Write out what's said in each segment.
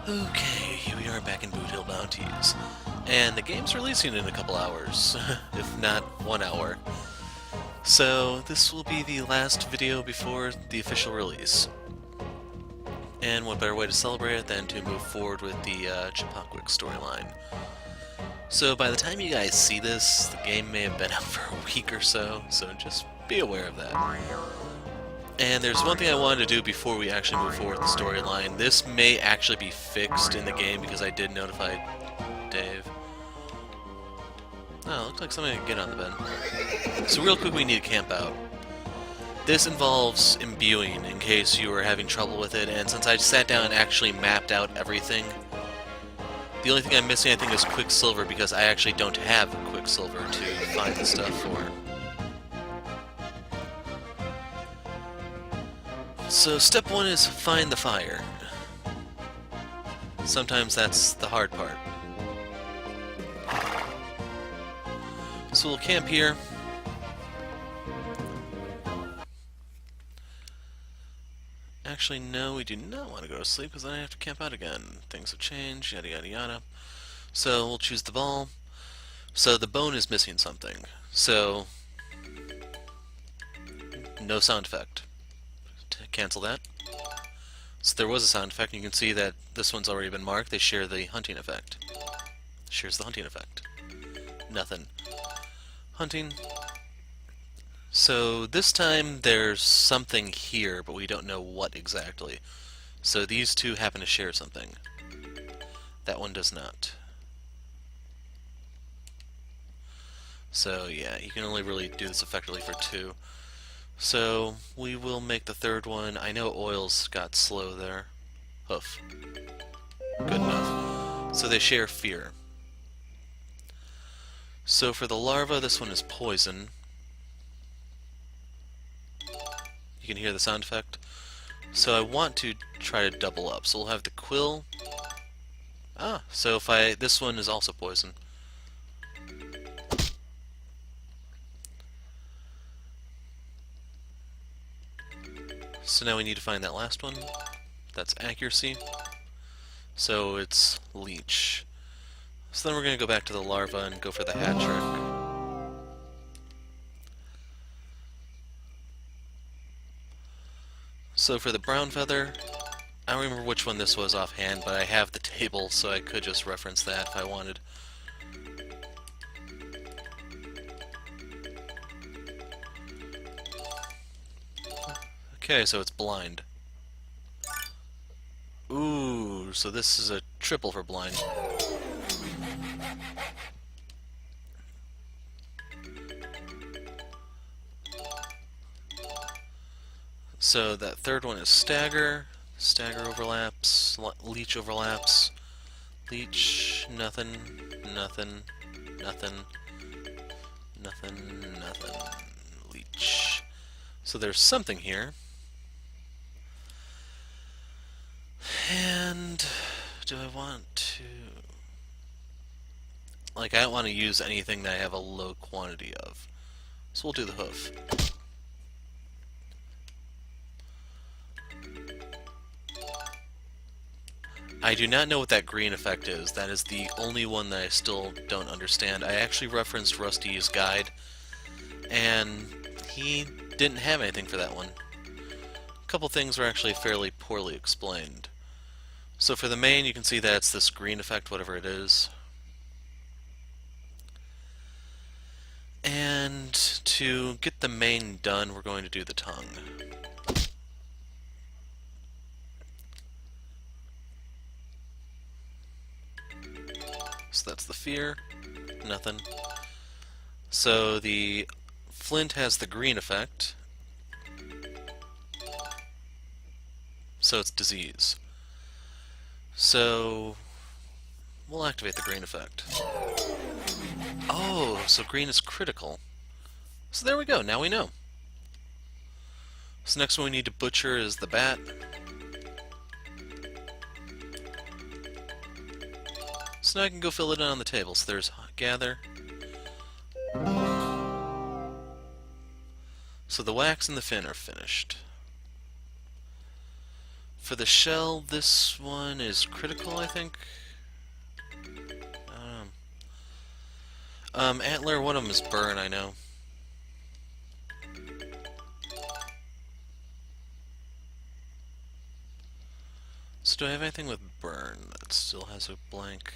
Okay, here we are back in Boot Hill Bounties. And the game's releasing in a couple hours, if not 1 hour. So this will be the last video before the official release. And what better way to celebrate it than to move forward with the Chipawkwik storyline. So by the time you guys see this, the game may have been out for a week or so just be aware of that. And there's one thing I wanted to do before we actually move forward with the storyline. This may actually be fixed in the game because I did notify Dave. Oh, looks like somebody can get on the bed. So real quick, we need to camp out. This involves imbuing in case you are having trouble with it, and since I sat down and actually mapped out everything, the only thing I'm missing I think is Quicksilver because I actually don't have Quicksilver to find the stuff for. So step one is find the fire. Sometimes that's the hard part. So we'll camp here. Actually, no, we do not want to go to sleep because then I have to camp out again. Things have changed, yada yada yada. So we'll choose the ball. So the bone is missing something. So no sound effect. To cancel that. So there was a sound effect, and you can see that this one's already been marked. They share the hunting effect. Shares the hunting effect. Nothing. Hunting. So this time there's something here, but we don't know what exactly. So these two happen to share something. That one does not. So yeah, you can only really do this effectively for two. So we will make the third one. I know oils got slow there. Hoof. Good enough. So they share fear. So for the larva, this one is poison. You can hear the sound effect. So I want to try to double up. So we'll have the quill. Ah, so if this one is also poison. So now we need to find that last one. That's accuracy. So it's leech. So then we're going to go back to the larva and go for the hat trick. So for the brown feather, I don't remember which one this was offhand, but I have the table, so I could just reference that if I wanted. Okay, so it's blind. Ooh, so this is a triple for blind. So that third one is stagger. Stagger overlaps. Leech overlaps. Leech, nothing, nothing, nothing, nothing, nothing. Leech. So there's something here. And do I want to... I don't want to use anything that I have a low quantity of. So we'll do the hoof. I do not know what that green effect is. That is the only one that I still don't understand. I actually referenced Rusty's guide, and he didn't have anything for that one. A couple things were actually fairly poorly explained. So for the main, you can see that it's this green effect, whatever it is. And to get the main done, we're going to do the tongue. So that's the fear. Nothing. So the flint has the green effect. So it's disease. So we'll activate the green effect. Oh, so green is critical. So there we go, now we know. So next one we need to butcher is the bat. So now I can go fill it in on the table. So there's gather. So the wax and the fin are finished. For the shell, this one is critical, I think. Antler, one of them is burn, I know. So do I have anything with burn that still has a blank?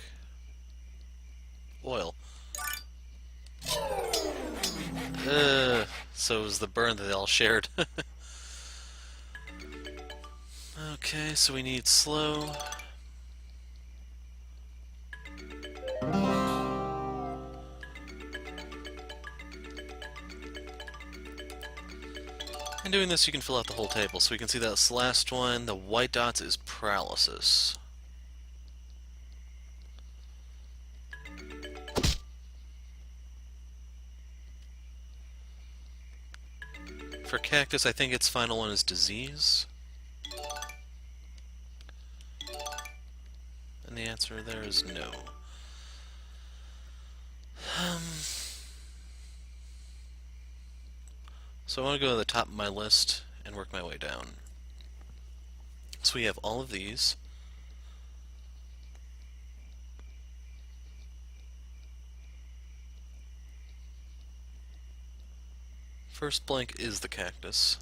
Oil. So it was the burn that they all shared. Okay, so we need slow. And doing this, you can fill out the whole table. So we can see that this last one, the white dots, is paralysis. For cactus, I think its final one is disease. And the answer there is no. So I want to go to the top of my list and work my way down. So we have all of these. First blank is the cactus.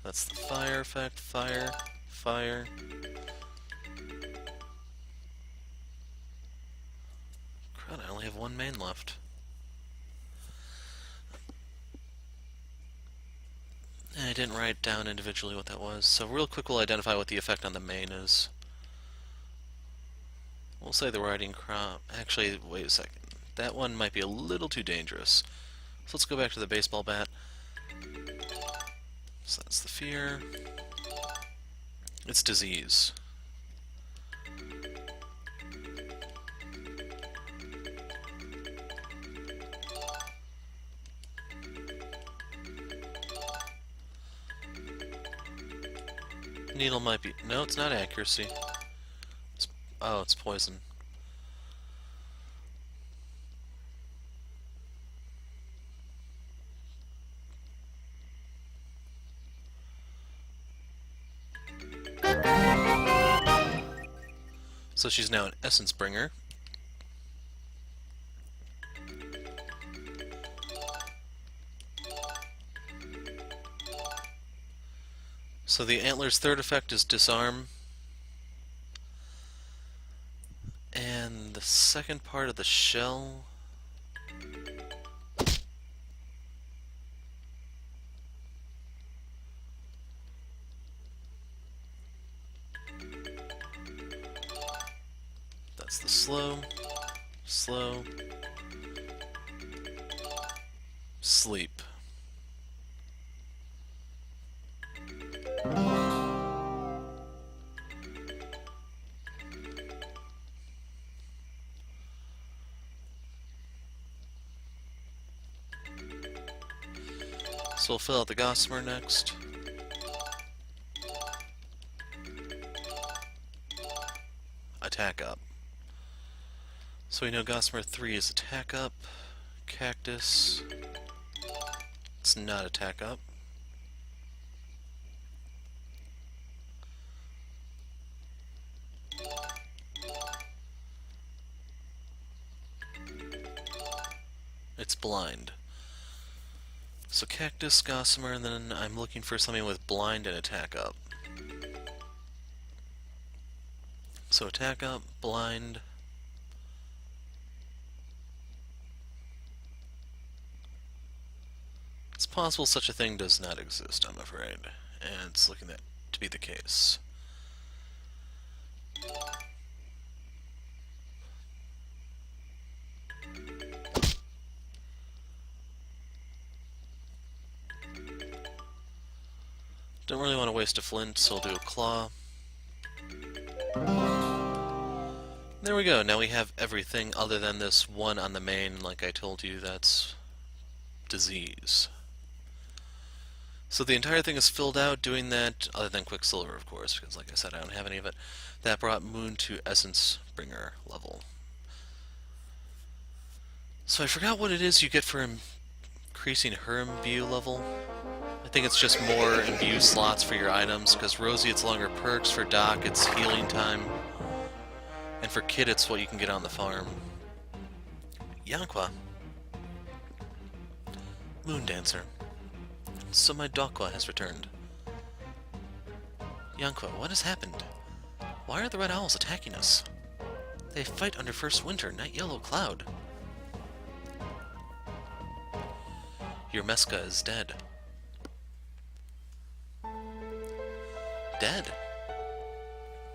That's the fire effect. Fire, fire. Crud, I only have one main left. And I didn't write down individually what that was, so real quick we'll identify what the effect on the main is. We'll say the riding crop. Actually, wait a second. That one might be a little too dangerous. So let's go back to the baseball bat. So that's the fear. It's disease. Needle might be... No, it's not accuracy. Oh, it's poison. So she's now an essence bringer. So the antler's third effect is disarm. And the second part of the shell... That's the slow, slow, sleep. So we'll fill out the gossamer next. Attack up. So we know Gossamer 3 is attack up. Cactus. It's not attack up. It's blind. So Cactus, Gossamer, and then I'm looking for something with blind and attack up. So attack up, blind. It's possible such a thing does not exist, I'm afraid. And it's looking to be the case. Don't really want to waste a flint, so I'll do a claw. There we go, now we have everything other than this one on the main, like I told you, that's disease. So the entire thing is filled out doing that, other than Quicksilver, of course, because like I said, I don't have any of it. That brought Moon to Essence Bringer level. So I forgot what it is you get for increasing her imbue level. I think it's just more imbue slots for your items, because Rosie it's longer perks, for Doc it's healing time, and for Kid it's what you can get on the farm. Yanqua. Moon Dancer. So my Dokwa has returned. Yanqua, what has happened? Why are the Red Owls attacking us? They fight under First Winter, Night Yellow Cloud. Your Meska is dead. Dead?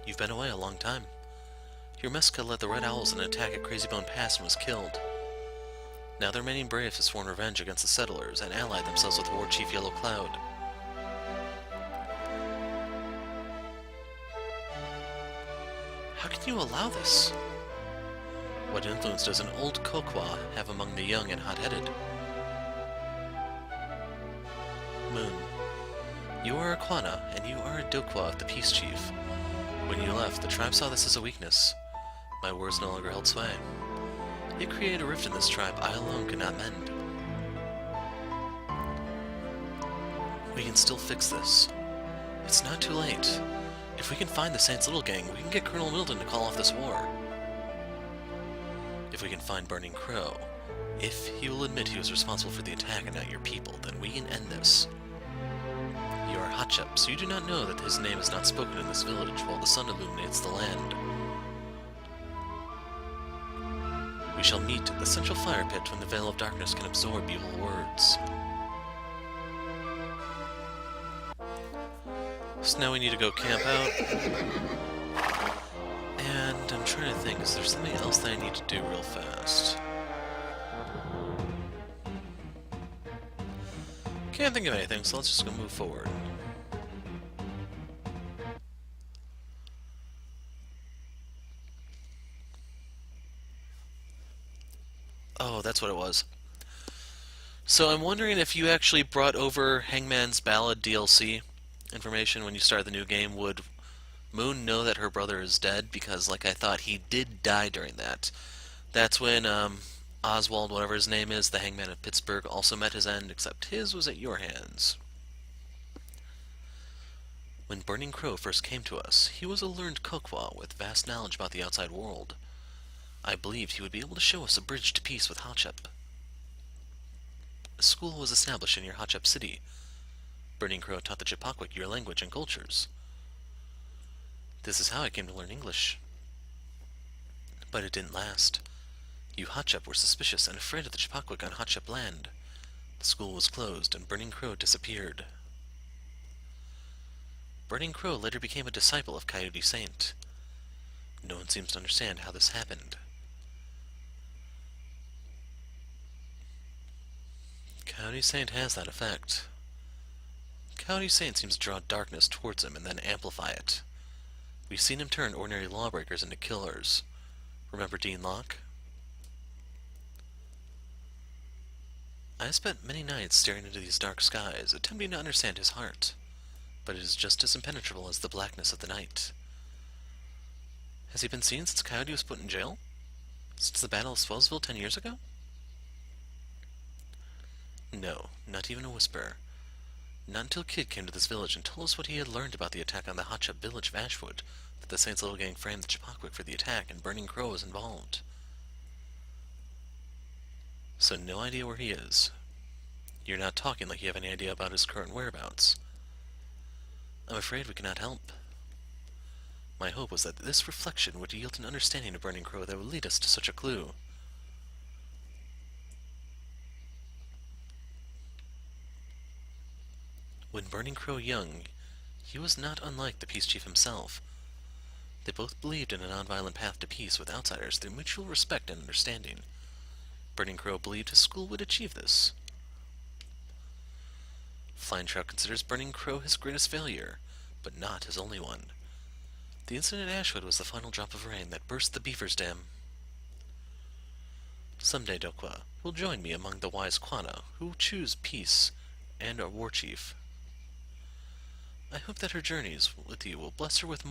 You've been away a long time. Your Meska led the Red Owls in an attack at Crazy Bone Pass and was killed. Now the remaining braves have sworn revenge against the settlers and allied themselves with War Chief Yellow Cloud. How can you allow this? What influence does an old Kokwa have among the young and hot-headed? Moon. You are a Kwana, and you are a Dokwa of the Peace Chief. When you left, the tribe saw this as a weakness. My words no longer held sway. It created a rift in this tribe I alone could not mend. We can still fix this. It's not too late. If we can find the Saints' Little Gang, we can get Colonel Milton to call off this war. If we can find Burning Crow, if he will admit he was responsible for the attack and not your people, then we can end this. You are Hatshep, so you do not know that his name is not spoken in this village while the sun illuminates the land. We shall meet at the central fire pit when the veil of darkness can absorb evil words. So now we need to go camp out. And I'm trying to think, is there something else that I need to do real fast? Can't think of anything, so let's just go move forward. Oh, that's what it was. So I'm wondering if you actually brought over Hangman's Ballad DLC information when you started the new game. Would Moon know that her brother is dead? Because, like I thought, he did die during that. That's when Oswald, whatever his name is, the Hangman of Pittsburgh, also met his end, except his was at your hands. When Burning Crow first came to us, he was a learned Kokwa with vast knowledge about the outside world. I believed he would be able to show us a bridge to peace with Hatshep. A school was established in your Hatshep city. Burning Crow taught the Chipawik your language and cultures. This is how I came to learn English. But it didn't last. You Hatshep were suspicious and afraid of the Chipawik on Hatshep land. The school was closed and Burning Crow disappeared. Burning Crow later became a disciple of Coyote Saint. No one seems to understand how this happened. Coyote Saint has that effect. Coyote Saint seems to draw darkness towards him and then amplify it. We've seen him turn ordinary lawbreakers into killers. Remember Dean Locke? I have spent many nights staring into these dark skies, attempting to understand his heart, but it is just as impenetrable as the blackness of the night. Has he been seen since Coyote was put in jail? Since the Battle of Swellsville 10 years ago? No, not even a whisper. Not until Kid came to this village and told us what he had learned about the attack on the Hatshep village of Ashwood, that the Saints' Little Gang framed the Chipawik for the attack and Burning Crow was involved. So no idea where he is. You're not talking like you have any idea about his current whereabouts. I'm afraid we cannot help. My hope was that this reflection would yield an understanding of Burning Crow that would lead us to such a clue. When Burning Crow young, he was not unlike the Peace Chief himself. They both believed in a nonviolent path to peace with outsiders through mutual respect and understanding. Burning Crow believed his school would achieve this. Flying Trout considers Burning Crow his greatest failure, but not his only one. The incident at Ashwood was the final drop of rain that burst the Beaver's Dam. Someday, Dokwa, will join me among the wise Kwana who choose peace and a war chief. I hope that her journeys with you will bless her with a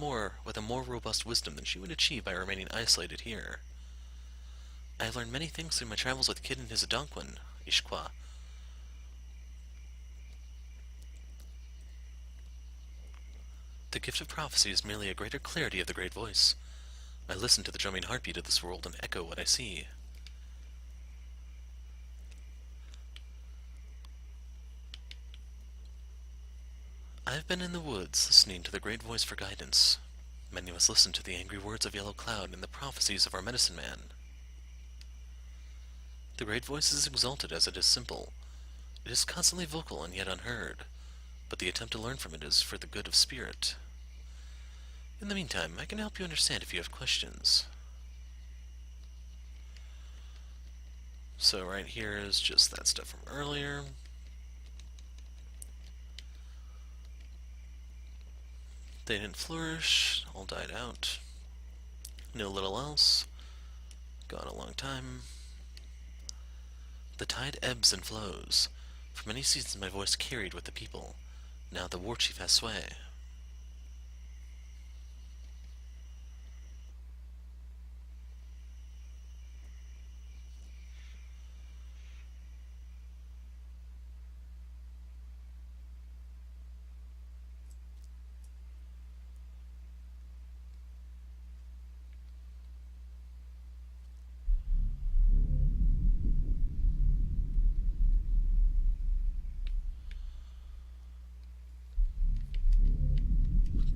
more robust wisdom than she would achieve by remaining isolated here. I have learned many things through my travels with Kid and his Algonquin, Ishqua. The gift of prophecy is merely a greater clarity of the great voice. I listen to the drumming heartbeat of this world and echo what I see. I have been in the woods, listening to the great voice for guidance. Many must listen to the angry words of Yellow Cloud and the prophecies of our medicine man. The great voice is exalted as it is simple. It is constantly vocal and yet unheard, but the attempt to learn from it is for the good of spirit. In the meantime, I can help you understand if you have questions. So right here is just that stuff from earlier. They didn't flourish, all died out. No little else. Gone a long time. The tide ebbs and flows. For many seasons my voice carried with the people. Now the war chief has sway.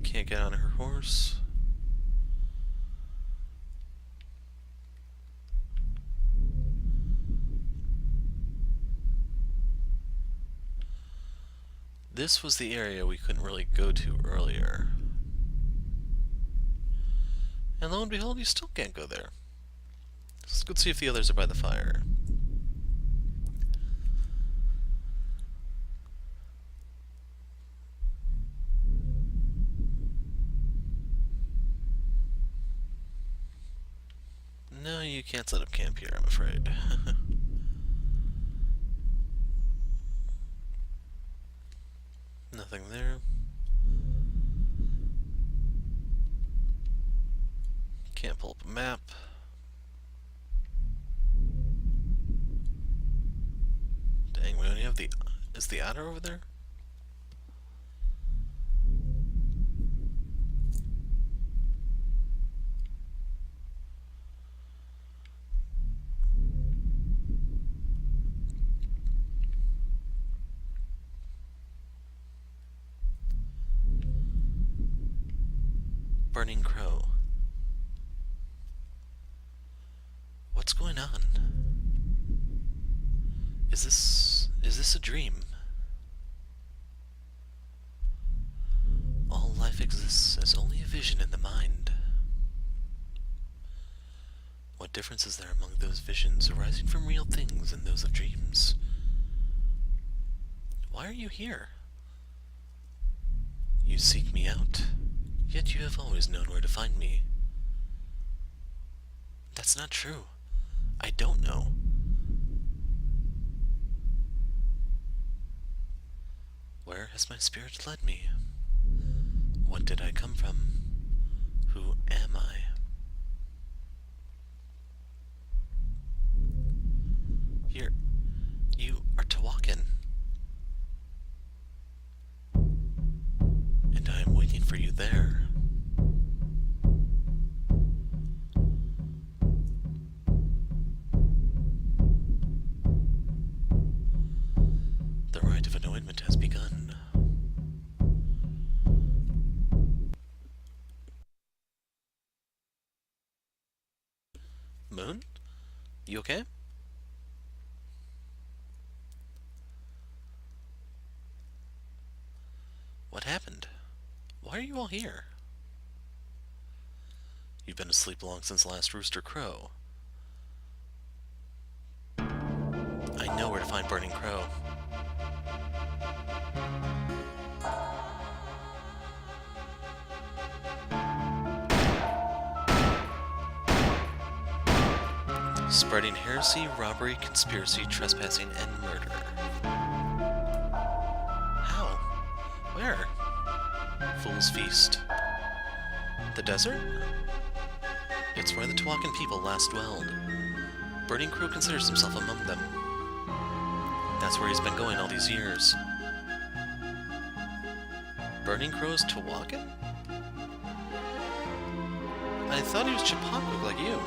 Can't get on her horse. This was the area we couldn't really go to earlier. And lo and behold, you still can't go there. Let's go see if the others are by the fire. No, you can't set up camp here, I'm afraid. Nothing there. Can't pull up a map. Dang, we only have the... Is the otter over there? Burning crow. What's going on? Is this a dream? All life exists as only a vision in the mind. What difference is there among those visions arising from real things and those of dreams? Why are you here? You seek me out, yet you have always known where to find me. That's not true. I don't know. Where has my spirit led me? What did I come from? Who am I? Here, you are Tawakin. And I am waiting for you there. The rite of anointment has begun. Moon? You okay? What happened? Why are you all here? You've been asleep long since last rooster crow. I know where to find Burning Crow. Spreading heresy, robbery, conspiracy, trespassing, and murder. How? Where? Fool's Feast. The desert? It's where the Tawakin people last dwelled. Burning Crow considers himself among them. That's where he's been going all these years. Burning Crow's Tawakin? I thought he was Chipawk like you.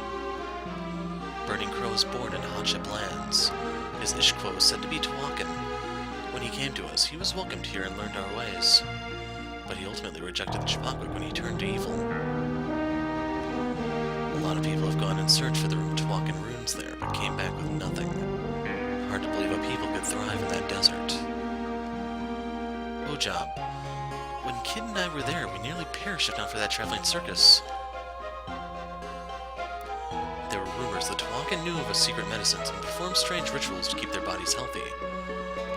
Burning Crow was born in hardship lands. His Ishquo was said to be Tawakan. When he came to us, he was welcomed here and learned our ways. But he ultimately rejected the Chipawk when he turned to evil. A lot of people have gone in search for the Tawakan runes there, but came back with nothing. Hard to believe a people could thrive in that desert. Ojab, when Kid and I were there, we nearly perished if not for that traveling circus. There were rumors that Tawakan knew of a secret medicines and performed strange rituals to keep their bodies healthy.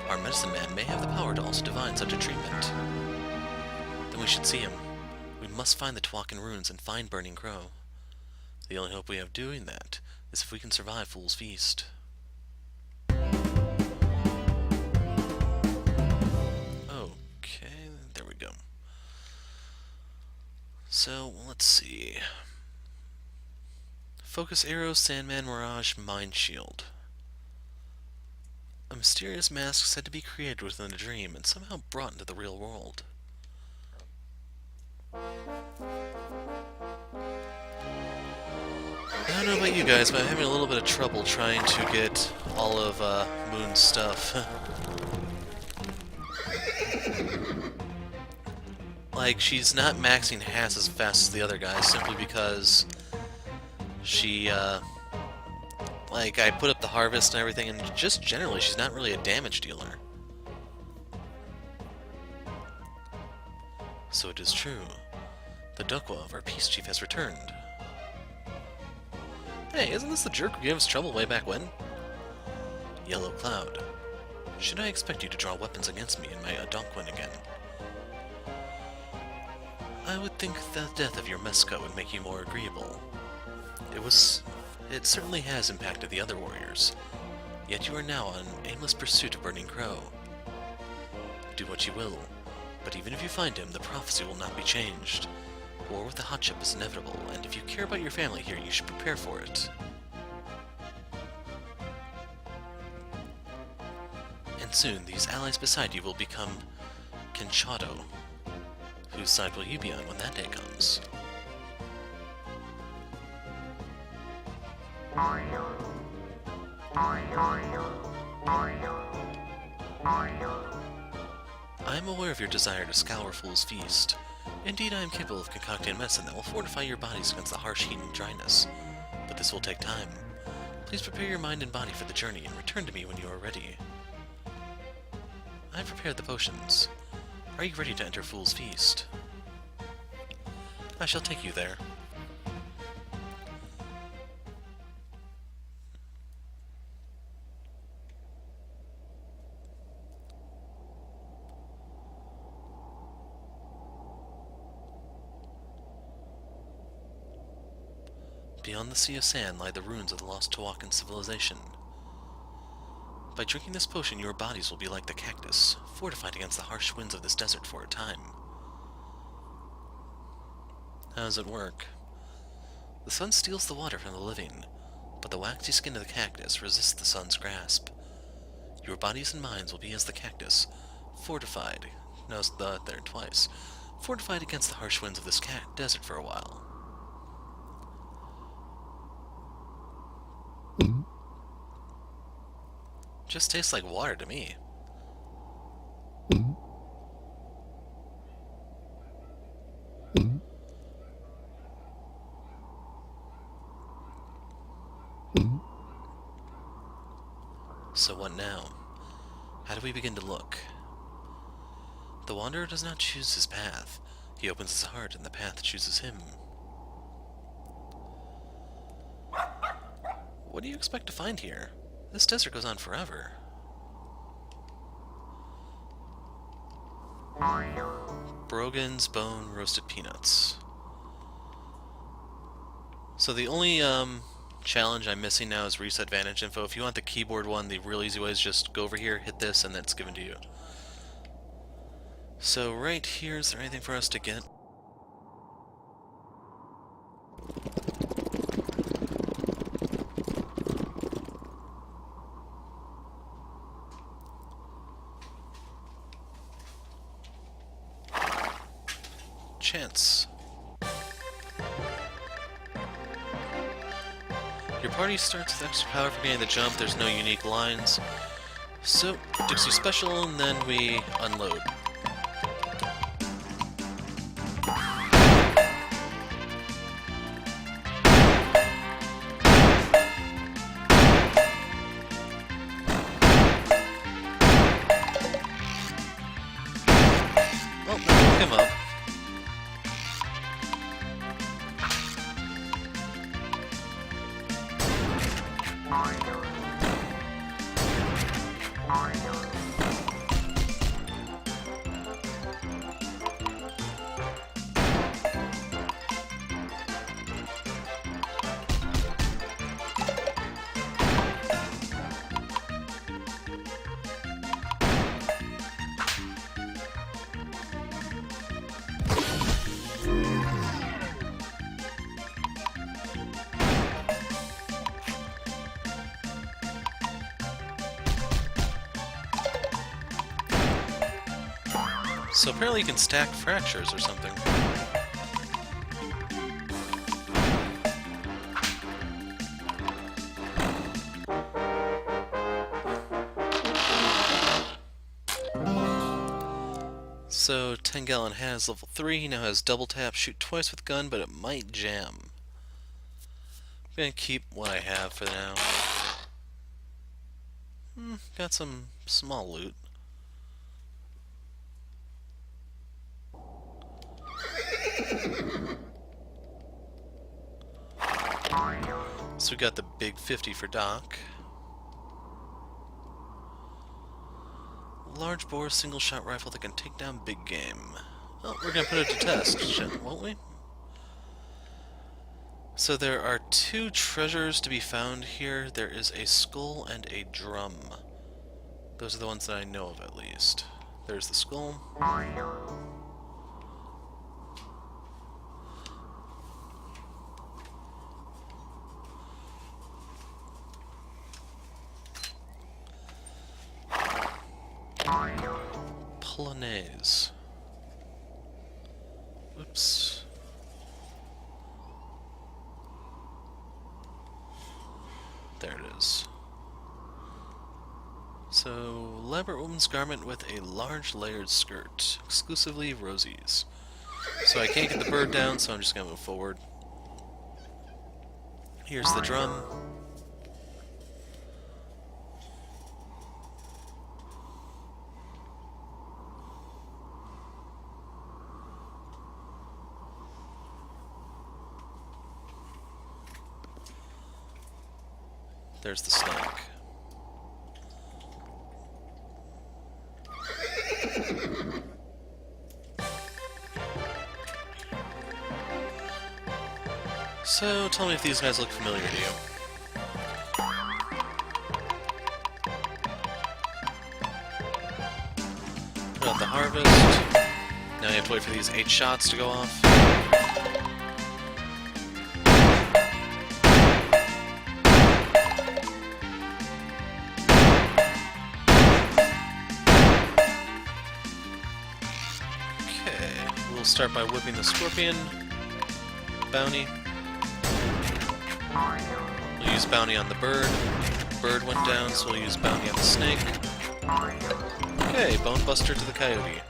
Our medicine man may have the power to also divine such a treatment. Then we should see him. We must find the Tawakan runes and find Burning Crow. The only hope we have doing that is if we can survive Fool's Feast. Okay, there we go. So, let's see. Focus Arrow, Sandman, Mirage, Mind Shield. A mysterious mask said to be created within a dream and somehow brought into the real world. I don't know about you guys, but I'm having a little bit of trouble trying to get all of Moon's stuff. Like, she's not maxing half as fast as the other guys simply because she, like, I put up the harvest and everything, and just generally, she's not really a damage dealer. So it is true. The Dokwa of our peace chief has returned. Hey, isn't this the jerk who gave us trouble way back when? Yellow Cloud. Should I expect you to draw weapons against me in my Adonquin again? I would think the death of your Mesca would make you more agreeable. It certainly has impacted the other warriors, yet you are now on aimless pursuit of Burning Crow. Do what you will, but even if you find him, the prophecy will not be changed. War with the hotship is inevitable, and if you care about your family here, you should prepare for it. And soon, these allies beside you will become Kenchado. Whose side will you be on when that day comes? I am aware of your desire to scour Fool's Feast. Indeed, I am capable of concocting medicine that will fortify your bodies against the harsh heat and dryness. But this will take time. Please prepare your mind and body for the journey and return to me when you are ready. I have prepared the potions. Are you ready to enter Fool's Feast? I shall take you there. Beyond the Sea of Sand lie the ruins of the lost Tawakan civilization. By drinking this potion, your bodies will be like the cactus, fortified against the harsh winds of this desert for a time. How does it work? The sun steals the water from the living, but the waxy skin of the cactus resists the sun's grasp. Your bodies and minds will be as the cactus, fortified, notice there twice, fortified against the harsh winds of this desert for a while. Just tastes like water to me. So what now? How do we begin to look? The wanderer does not choose his path. He opens his heart and the path chooses him. What do you expect to find here? This desert goes on forever. Brogan's bone roasted peanuts. So the only challenge I'm missing now is reset vantage info. If you want the keyboard one, the real easy way is just go over here, hit this, and it's given to you. So right here, is there anything for us to get? Chance. Your party starts with extra power for getting the jump. There's no unique lines. So, Dixie special, and then we unload. Well, that woke him up. So apparently you can stack fractures or something. So 10-gallon has level 3, he now has double tap, shoot twice with gun, but it might jam. I'm gonna keep what I have for now. Got some small loot. So we got the big 50 for Doc. Large bore single shot rifle that can take down big game. Well, we're gonna put it to test, won't we? So there are 2 treasures to be found here. There is a skull and a drum. Those are the ones that I know of, at least. There's the skull. Polonaise. Oops. There it is. So, elaborate woman's garment with a large layered skirt, exclusively rosies. So I can't get the bird down, so I'm just gonna move forward. Here's the drum. There's the snake. So, tell me if these guys look familiar to you. Put out the harvest. Now you have to wait for these 8 shots to go off. We'll start by whipping the scorpion. Bounty. We'll use bounty on the bird. Bird went down, so we'll use bounty on the snake. Okay, bone buster to the coyote.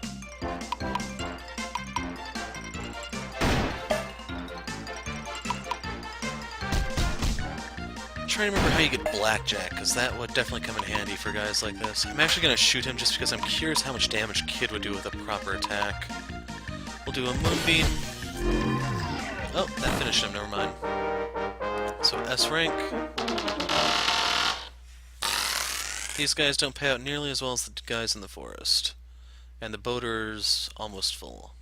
I'm trying to remember how you get blackjack, because that would definitely come in handy for guys like this. I'm actually going to shoot him just because I'm curious how much damage Kid would do with a proper attack. We'll do a moonbeam. Oh, that finished him, never mind. So S rank. These guys don't pay out nearly as well as the guys in the forest. And the boater's almost full.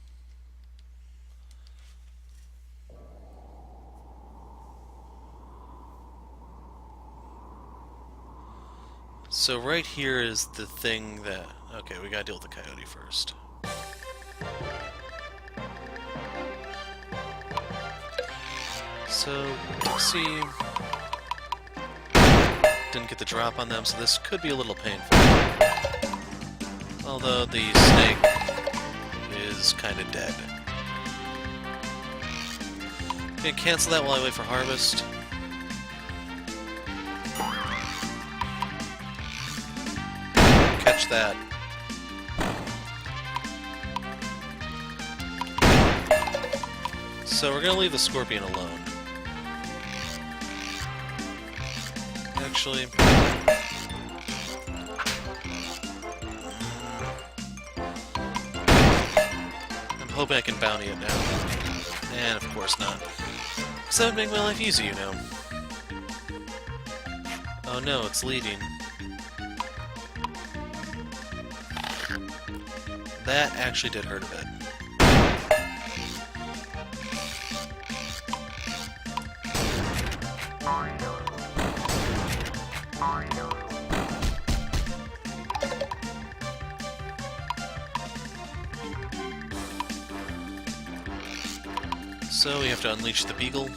So right here is the thing that... Okay, we gotta deal with the coyote first. So, Dixie didn't get the drop on them, so this could be a little painful. Although the snake is kind of dead. I'm gonna cancel that while I wait for harvest. watch that. So we're gonna leave the scorpion alone. Actually... I'm hoping I can bounty it now. And of course not. Because that would make my life easy, you know. Oh no, it's leading. That actually did hurt a bit. So we have to unleash the beagle.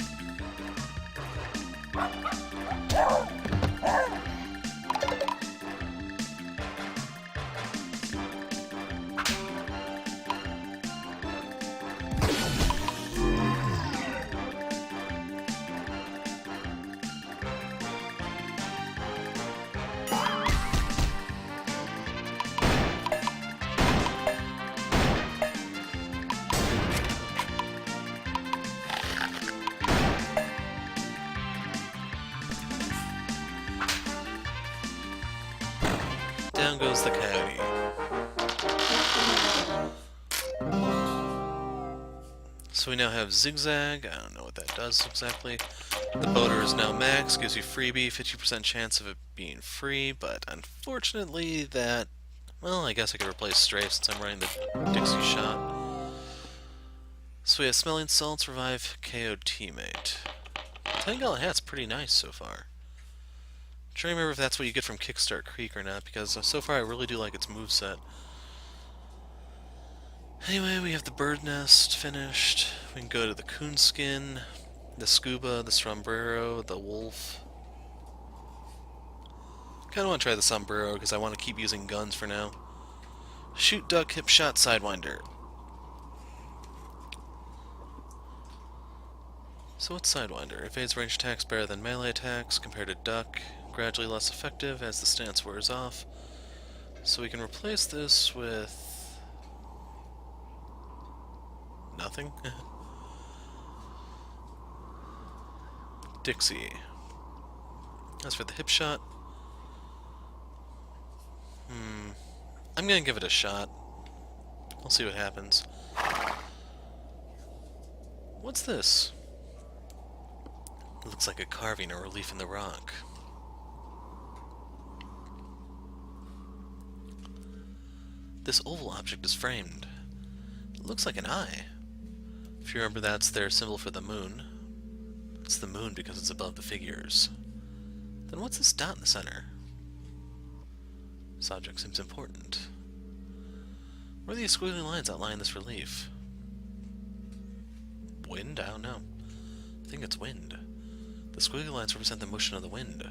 Down goes the coyote. So we now have zigzag. I don't know what that does exactly. The boater is now max, gives you freebie, 50% chance of it being free, but unfortunately that... Well, I guess I could replace strafe since I'm running the Dixie shot. So we have smelling salts, revive KO teammate. 10-gallon hat's pretty nice so far. I'm trying to remember if that's what you get from Kickstart Creek or not, because so far I really do like its moveset. Anyway, we have the bird nest finished. We can go to the coonskin, the scuba, the sombrero, the wolf. Kinda want to try the sombrero because I want to keep using guns for now. Shoot, duck, hip shot, sidewinder. So what's sidewinder? Evades range attacks better than melee attacks compared to duck. Gradually less effective as the stance wears off. So we can replace this with... nothing? Dixie. As for the hip shot... I'm gonna give it a shot. We'll see what happens. What's this? It looks like a carving or relief in the rock. This oval object is framed. It looks like an eye. If you remember, that's their symbol for the moon. It's the moon because it's above the figures. Then what's this dot in the center? This object seems important. What are these squiggly lines outlining this relief? Wind? I don't know. I think it's wind. The squiggly lines represent the motion of the wind.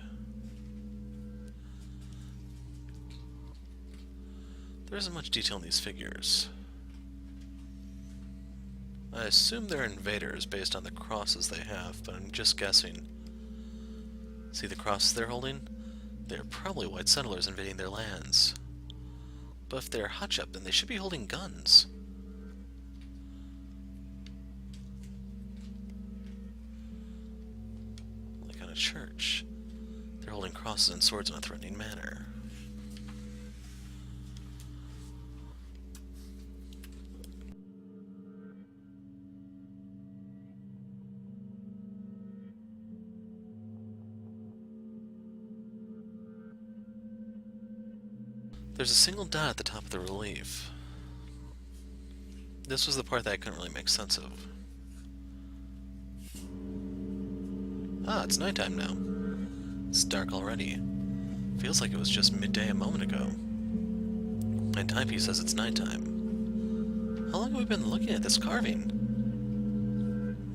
There isn't much detail in these figures. I assume they're invaders based on the crosses they have, but I'm just guessing. See the crosses they're holding? They're probably white settlers invading their lands. But if they're Hotchep, then they should be holding guns. Like on a church. They're holding crosses and swords in a threatening manner. There's a single dot at the top of the relief. This was the part that I couldn't really make sense of. Ah, it's nighttime now. It's dark already. Feels like it was just midday a moment ago. My timepiece says it's nighttime. How long have we been looking at this carving?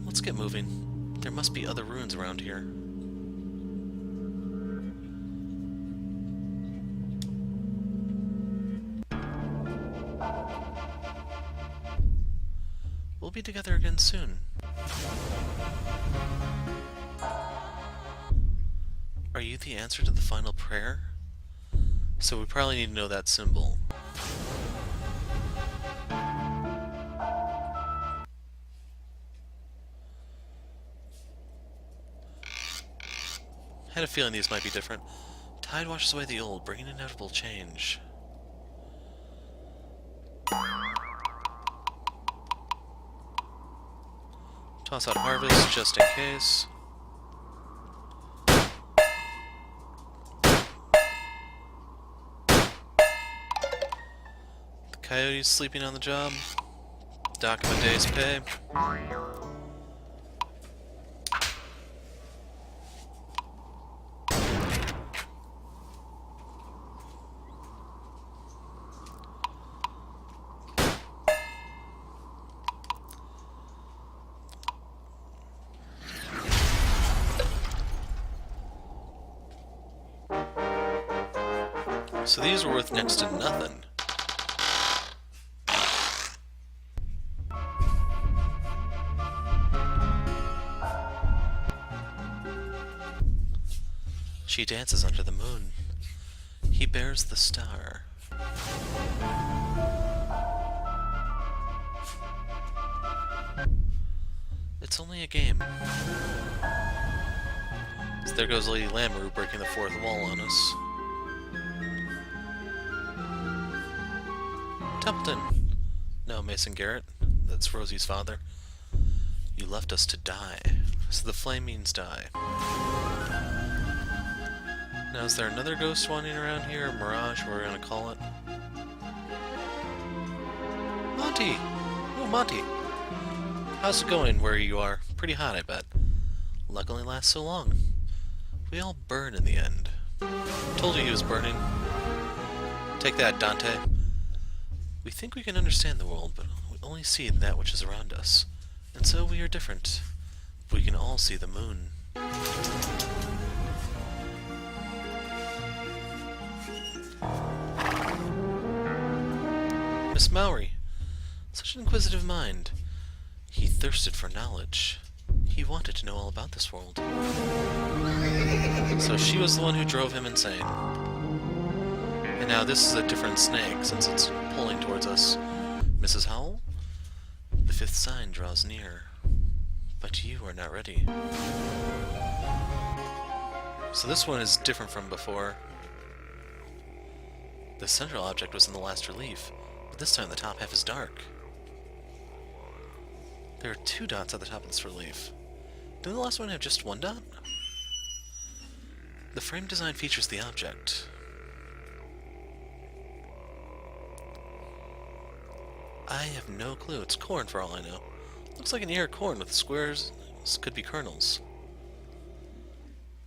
Let's get moving. There must be other ruins around here. We'll be together again soon. Are you the answer to the final prayer? So we probably need to know that symbol. Had a feeling these might be different. Tide washes away the old, bringing inevitable change. Toss out harvest just in case. The coyote's sleeping on the job. Dock him a day's pay. So these were worth next to nothing. She dances under the moon. He bears the star. It's only a game. So there goes Lady Lamoureux breaking the fourth wall on us. Templeton! No, Mason Garrett. That's Rosie's father. You left us to die. So the flame means die. Now, is there another ghost wandering around here? A mirage, we're gonna call it? Monty! Oh, Monty! How's it going where you are? Pretty hot, I bet. Luck only lasts so long. We all burn in the end. Told you he was burning. Take that, Dante. We think we can understand the world, but we only see that which is around us. And so we are different. We can all see the moon. Miss Mowry. Such an inquisitive mind. He thirsted for knowledge. He wanted to know all about this world. So she was the one who drove him insane. And now this is a different snake, since it's pulling towards us. Mrs. Howell? The fifth sign draws near. But you are not ready. So this one is different from before. The central object was in the last relief, but this time the top half is dark. There are 2 dots at the top of this relief. Didn't the last one have just 1 dot? The frame design features the object. I have no clue. It's corn for all I know. Looks like an ear of corn with squares. This could be kernels.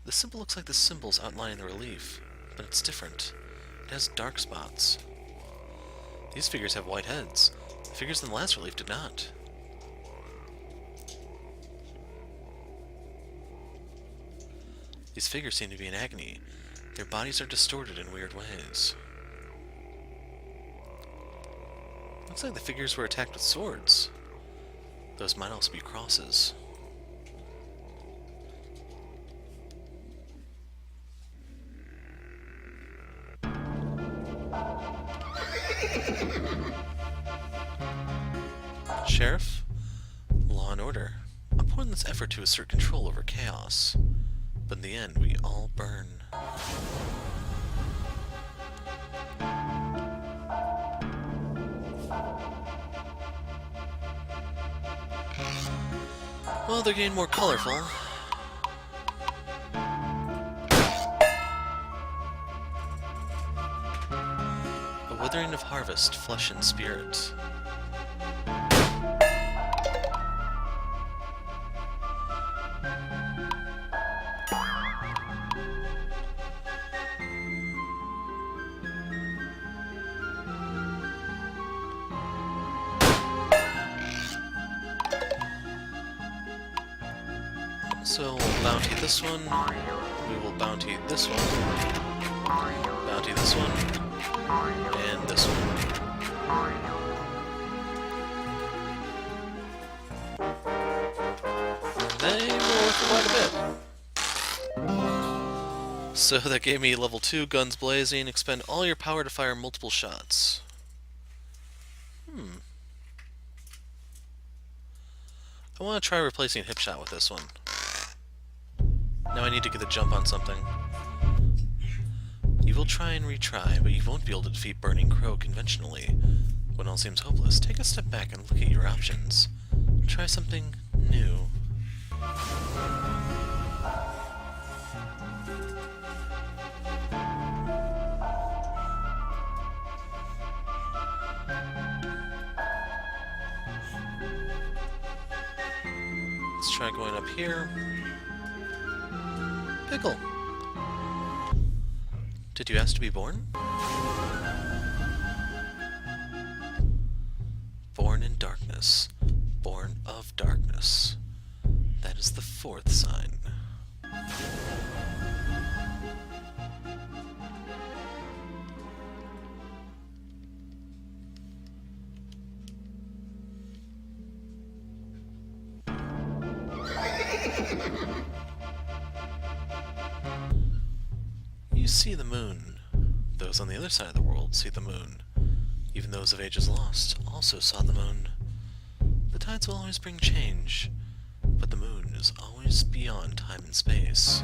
The symbol looks like the symbols outlining the relief, but it's different. It has dark spots. These figures have white heads. The figures in the last relief did not. These figures seem to be in agony. Their bodies are distorted in weird ways. Looks like the figures were attacked with swords. Those might also be crosses. Sheriff? Law and order. I'm pouring this effort to assert control over chaos. But in the end, we all burn. Well, they're getting more colorful. A withering of harvest, flesh and spirit. So we'll bounty this one, we will bounty this one, bounty this one, and this one. They were worth quite a bit. So So that gave me level 2, guns blazing, expend all your power to fire multiple shots. I want to try replacing hip shot with this one. Now I need to get the jump on something. You will try and retry, but you won't be able to defeat Burning Crow conventionally. When all seems hopeless, take a step back and look at your options. Try something new. Let's try going up here. Pickle! Did you ask to be born? Born in darkness. Born of darkness. That is the 4th sign. You see the moon. Those on the other side of the world see the moon. Even those of ages lost also saw the moon. The tides will always bring change, but the moon is always beyond time and space.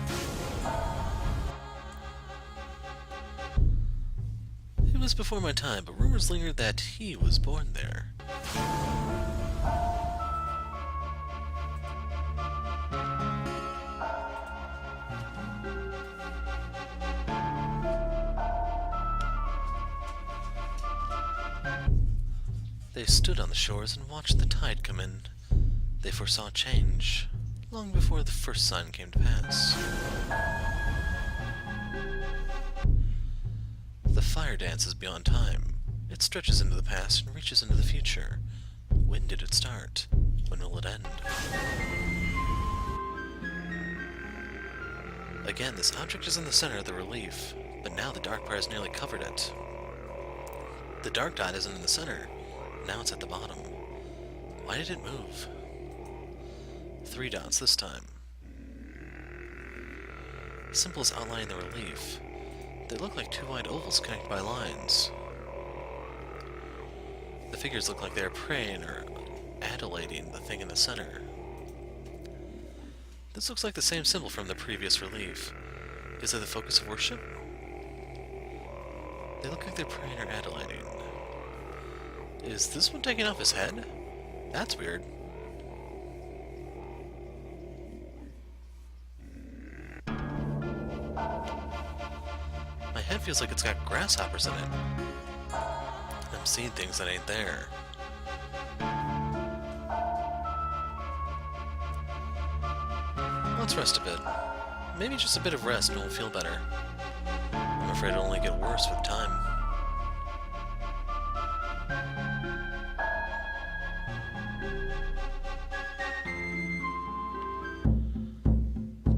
It was before my time, but rumors lingered that he was born there. They stood on the shores and watched the tide come in. They foresaw change, long before the first sign came to pass. The fire dance is beyond time. It stretches into the past and reaches into the future. When did it start? When will it end? Again, this object is in the center of the relief, but now the dark part has nearly covered it. The dark dot isn't in the center. Now it's at the bottom. Why did it move? 3 dots this time. Simple as outlining the relief. They look like 2 wide ovals connected by lines. The figures look like they are praying or adullating the thing in the center. This looks like the same symbol from the previous relief. Is it the focus of worship? They look like they're praying or adullating. Is this one taking off his head? That's weird. My head feels like it's got grasshoppers in it. I'm seeing things that ain't there. Let's rest a bit. Maybe just a bit of rest and we'll feel better. I'm afraid it'll only get worse with time.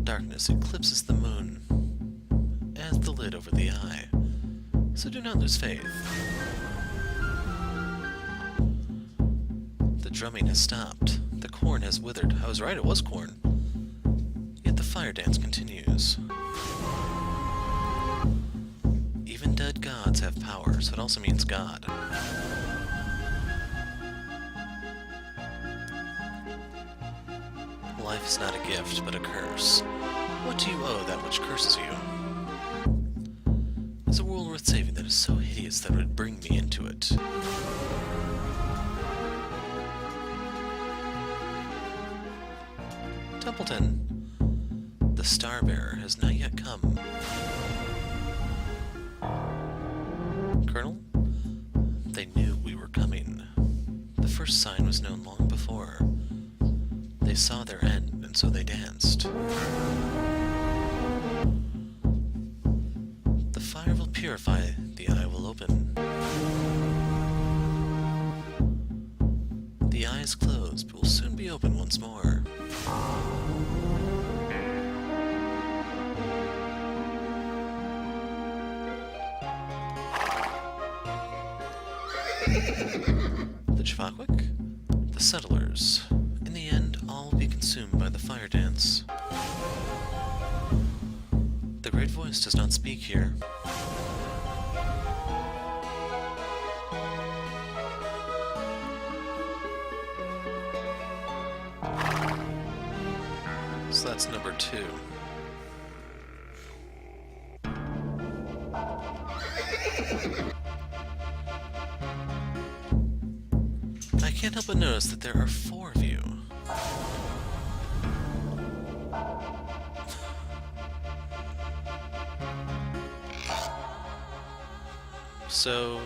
Darkness eclipses the moon, as the lid over the eye, so do not lose faith. The drumming has stopped. The corn has withered. I was right, it was corn. Yet the fire dance continues. Even dead gods have power, so it also means God. Life is not a gift, but a curse. What do you owe that which curses you? Is a world worth saving that is so hideous that it would bring me into it? Templeton. The Star-Bearer has not yet come. Colonel? They knew we were coming. The first sign was known long before. They saw their end, and so they danced. The fire will purify, the eye will open. The eye is closed, but will soon be open once more. The Chvakwick? The settlers. In the end, all will be consumed by the fire dance. The great voice voice does not speak here. So that's number 2. I can't help but notice that there are 4 of you. So...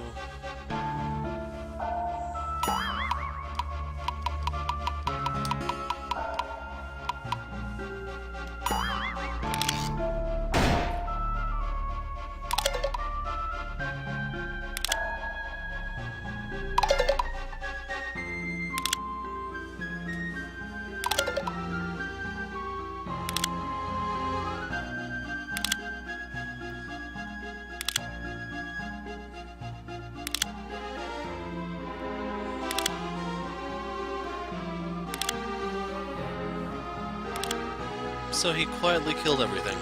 So he quietly killed everything.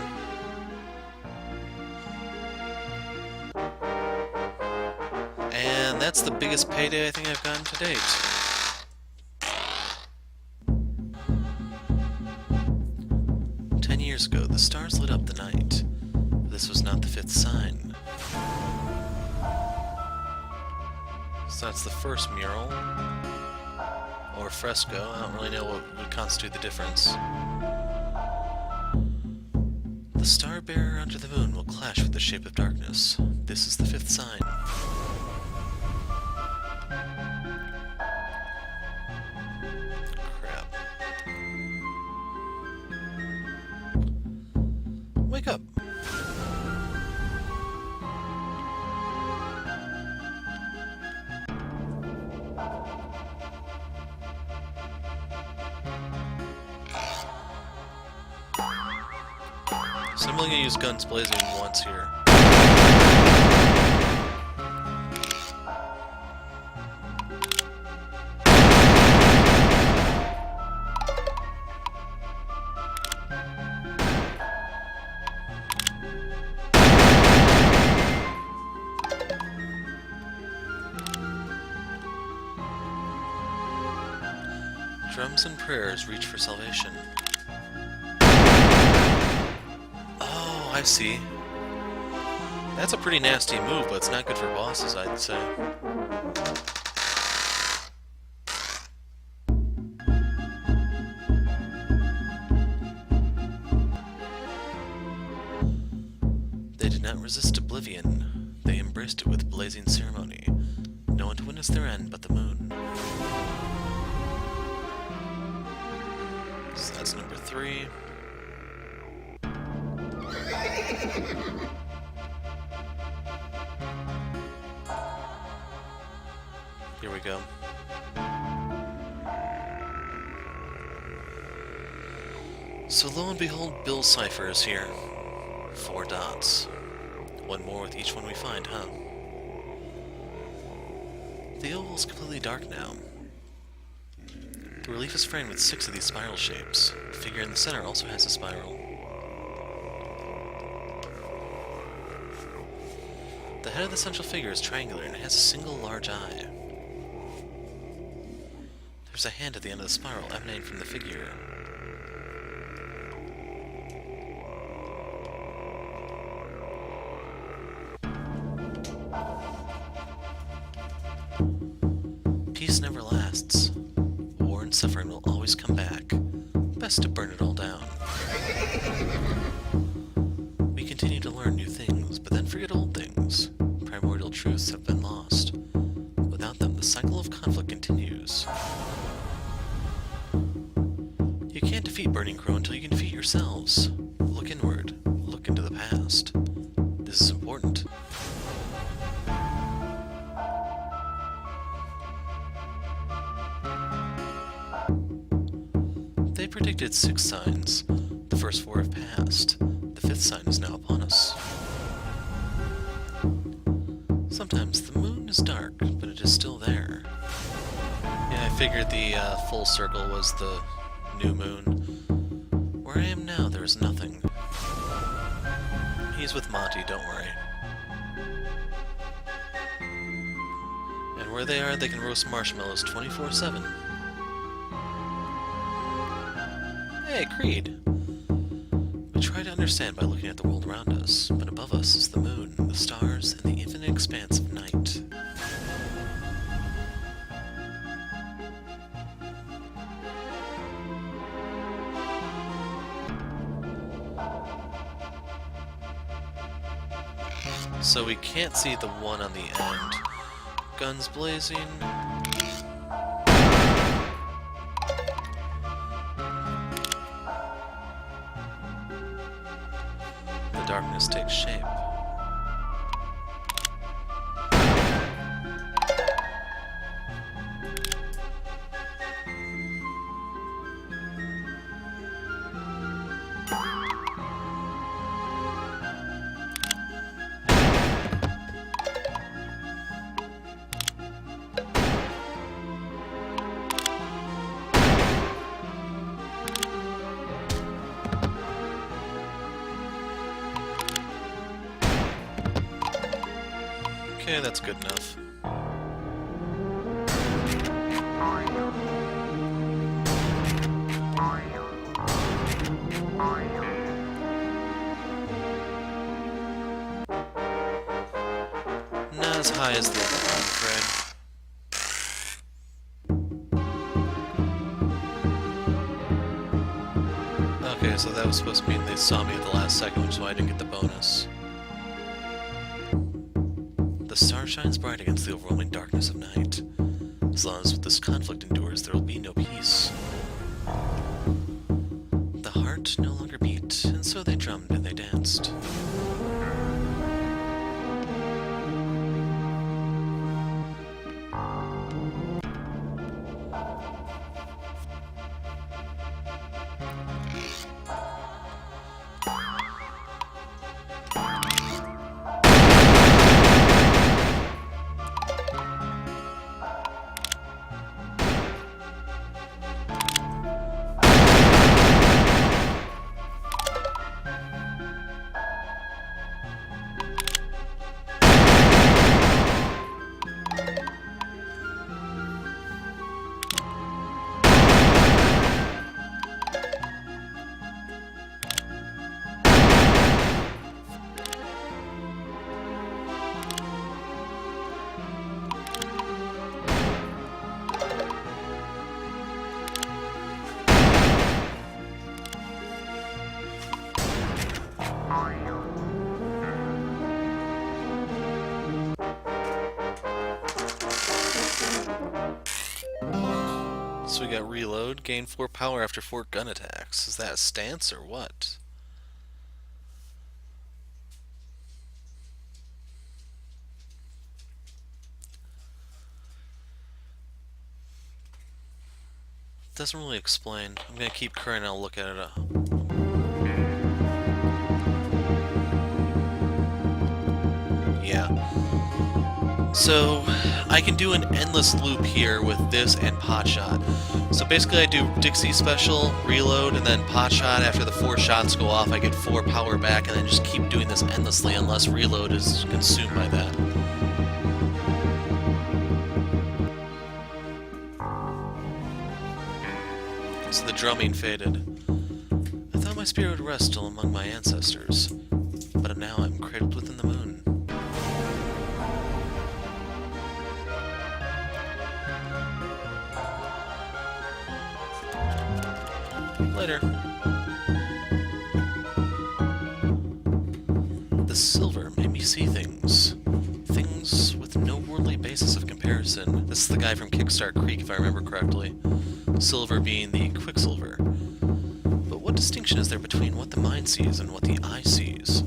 And that's the biggest payday I think I've gotten to date. Years ago, the stars lit up the night. This was not the 5th sign. So that's the first mural. Or fresco, I don't really know what would constitute the difference. The star bearer under the moon will clash with the shape of darkness. This is the 5th sign. Crap. Wake up! So I'm only going to use guns blazing once here. Drums and prayers reach for salvation. Oh, I see. That's a pretty nasty move, but it's not good for bosses, I'd say. They did not resist oblivion. They embraced it with blazing ceremony. No one to witness their end but the moon. So that's number 3. Here we go. So lo and behold, Bill's cipher is here. 4 dots. 1 more with each one we find, huh? The oval is completely dark now. The relief is framed with 6 of these spiral shapes. The figure in the center also has a spiral. The head of the central figure is triangular and has a single large eye. There's a hand at the end of the spiral emanating from the figure. Peace never lasts. War and suffering will always come back. Best to burn it all down. We continue to learn new things, but then forget old things. Primordial truths have been lost. Without them, the cycle of conflict continues. You can't defeat Burning Crow until you can defeat yourselves. Look inward. Look into the past. This is important. They predicted 6 signs. The first 4 have passed. The 5th sign is now upon us. Sometimes the moon is dark, but it is still there. Yeah, I figured the full circle was the new moon. Where I am now, there is nothing. He's with Monty, don't worry. And where they are, they can roast marshmallows 24/7. Hey, Creed! We try to understand by looking at the world around us, but above us is the moon, the stars, and the infinite expanse of night. So we can't see the one on the end. Guns blazing. The darkness takes shape. Okay, that's good enough. Not as high as the other one, I'm afraid. Okay, so that was supposed to mean they saw me at the last second, which is why I didn't get the bonus. The star shines bright against the overwhelming darkness of night. As long as this conflict endures, there will be no peace. The heart no longer beat, and so they drummed and they danced. So we got reload, gain 4 power after 4 gun attacks. Is that a stance or what? Doesn't really explain. I'm gonna keep current and I'll look at it. Yeah. So I can do an endless loop here with this and pot shot. So basically I do Dixie special, reload, and then pot shot. After the 4 shots go off, I get 4 power back, and then just keep doing this endlessly unless reload is consumed by that. So the drumming faded. I thought my spirit would rest still among my ancestors, but now I'm cradled within the moon. Later. The silver made me see things. Things with no worldly basis of comparison. This is the guy from Kickstart Creek, if I remember correctly. Silver being the Quicksilver. But what distinction is there between what the mind sees and what the eye sees?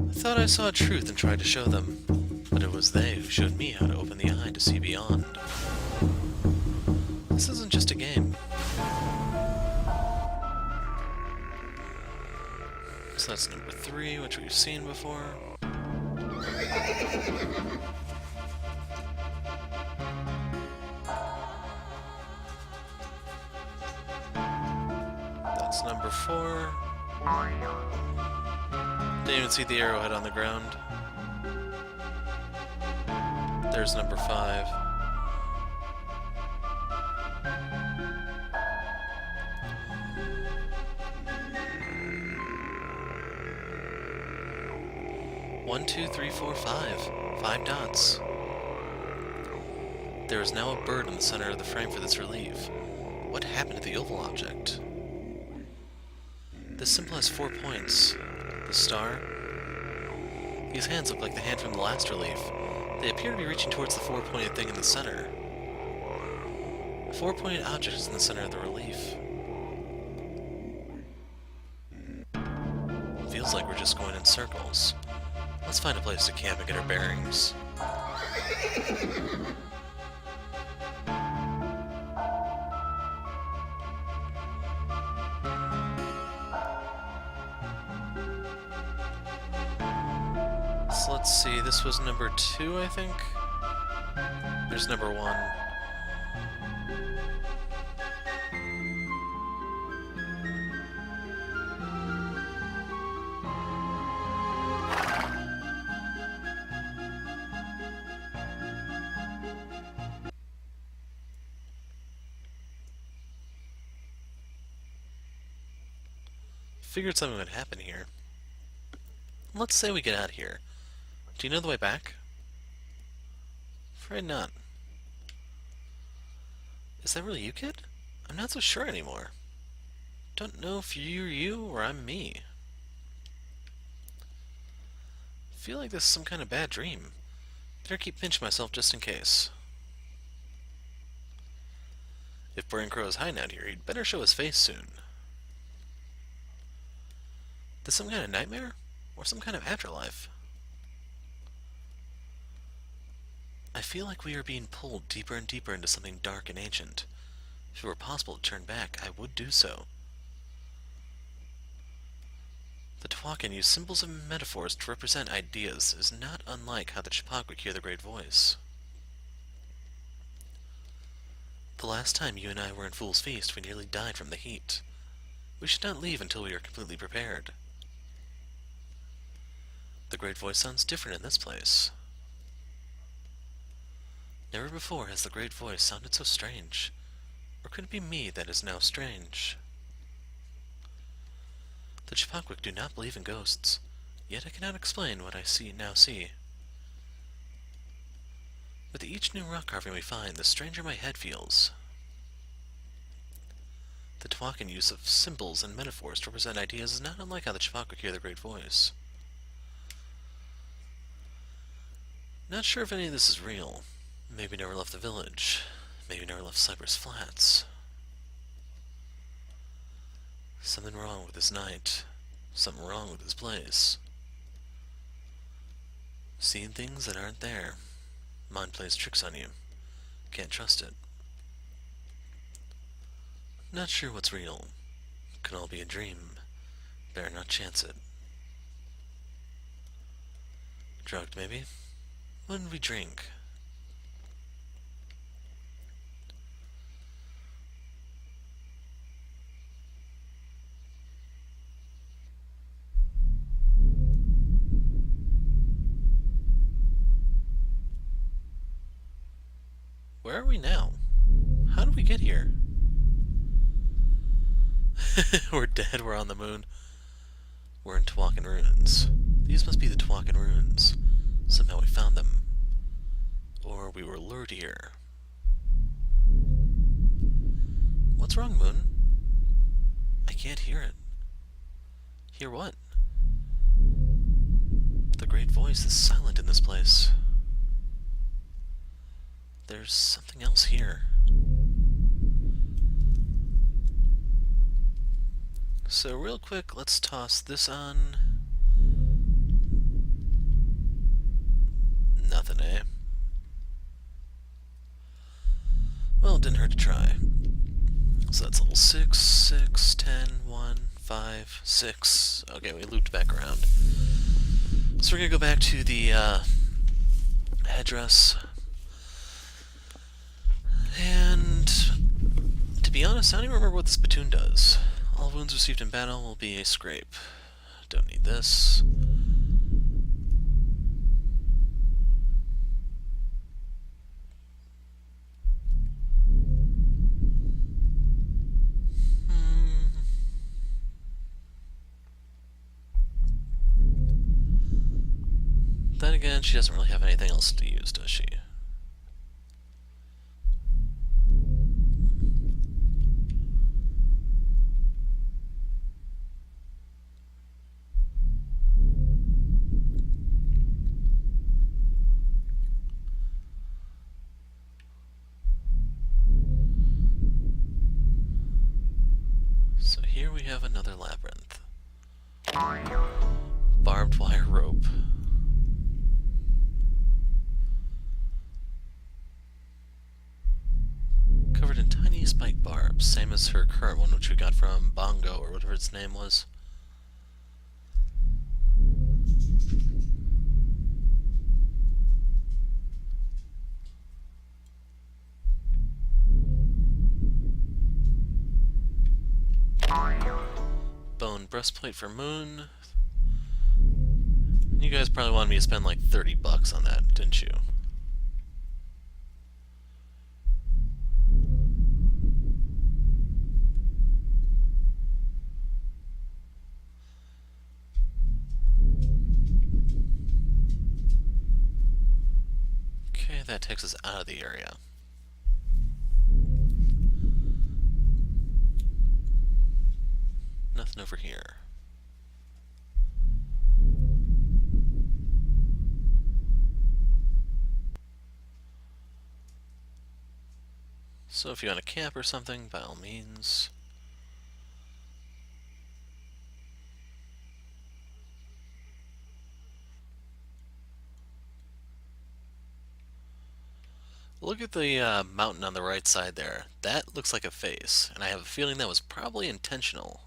I thought I saw truth and tried to show them, but it was they who showed me how to open the eye to see beyond. This isn't just a game. So that's number 3, which we've seen before. That's number 4. Didn't even see the arrowhead on the ground. There's number 5. One, two, three, four, five. 5 dots. There is now a bird in the center of the frame for this relief. What happened to the oval object? This symbol has 4 points. The star. These hands look like the hand from the last relief. They appear to be reaching towards the 4-pointed thing in the center. The 4-pointed object is in the center of the relief. Feels like we're just going in circles. Let's find a place to camp and get our bearings. So let's see, this was number 2, I think? There's number 1. Figured something would happen here. Let's say we get out of here. Do you know the way back? Afraid not. Is that really you, kid? I'm not so sure anymore. Don't know if you're you or I'm me. Feel like this is some kind of bad dream. Better keep pinching myself just in case. If Brain Crow is hiding out here, he'd better show his face soon. This some kind of nightmare? Or some kind of afterlife? I feel like we are being pulled deeper and deeper into something dark and ancient. If it were possible to turn back, I would do so. The Twakin use symbols and metaphors to represent ideas is not unlike how the Chipawk hear the Great Voice. The last time you and I were in Fool's Feast, we nearly died from the heat. We should not leave until we are completely prepared. The Great Voice sounds different in this place. Never before has the Great Voice sounded so strange. Or could it be me that is now strange? The Chipawk do not believe in ghosts, yet I cannot explain what I now see. With each new rock carving we find, the stranger my head feels. The Twakin use of symbols and metaphors to represent ideas is not unlike how the Chipawk hear the Great Voice. Not sure if any of this is real. Maybe never left the village. Maybe never left Cypress Flats. Something wrong with this night. Something wrong with this place. Seeing things that aren't there. Mind plays tricks on you. Can't trust it. Not sure what's real. Could all be a dream. Better not chance it. Drugged, maybe? When did we drink? Where are we now? How did we get here? We're dead, we're on the moon. We're in Twakin Ruins. These must be the Twakin Ruins. Somehow we found them. Or we were lured here. What's wrong, Moon? I can't hear it. Hear what? The Great Voice is silent in this place. There's something else here. So real quick, let's toss this on. Nothing, eh? Well, it didn't hurt to try. So that's level 6, 6, 10, 1, 5, 6. Okay, we looped back around. So we're gonna go back to the headdress. And to be honest, I don't even remember what this spittoon does. All wounds received in battle will be a scrape. Don't need this. Then again, she doesn't really have anything else to use, does she? So here we have another labyrinth. Barbed wire rope. Covered in tiny spike barbs, same as her current one, which we got from Bongo, or whatever its name was. Bone breastplate for Moon. You guys probably wanted me to spend like $30 on that, didn't you? Okay, that takes us out of the area. Nothing over here. So if you want to camp or something, by all means. Look at the mountain on the right side there. That looks like a face, and I have a feeling that was probably intentional.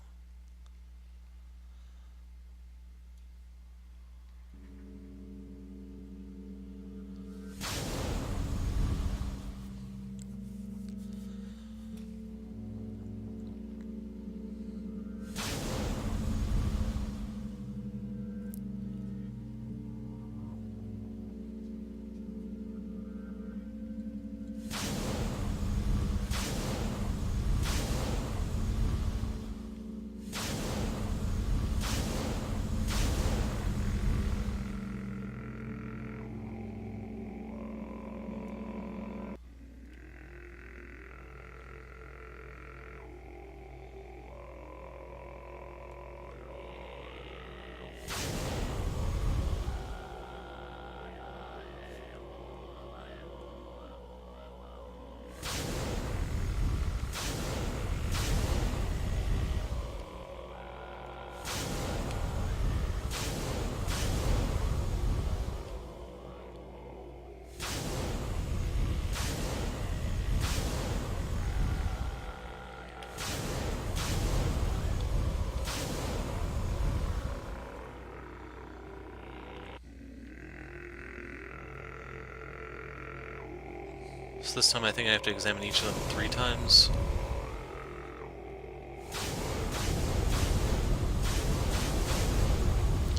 So this time I think I have to examine each of them 3 times.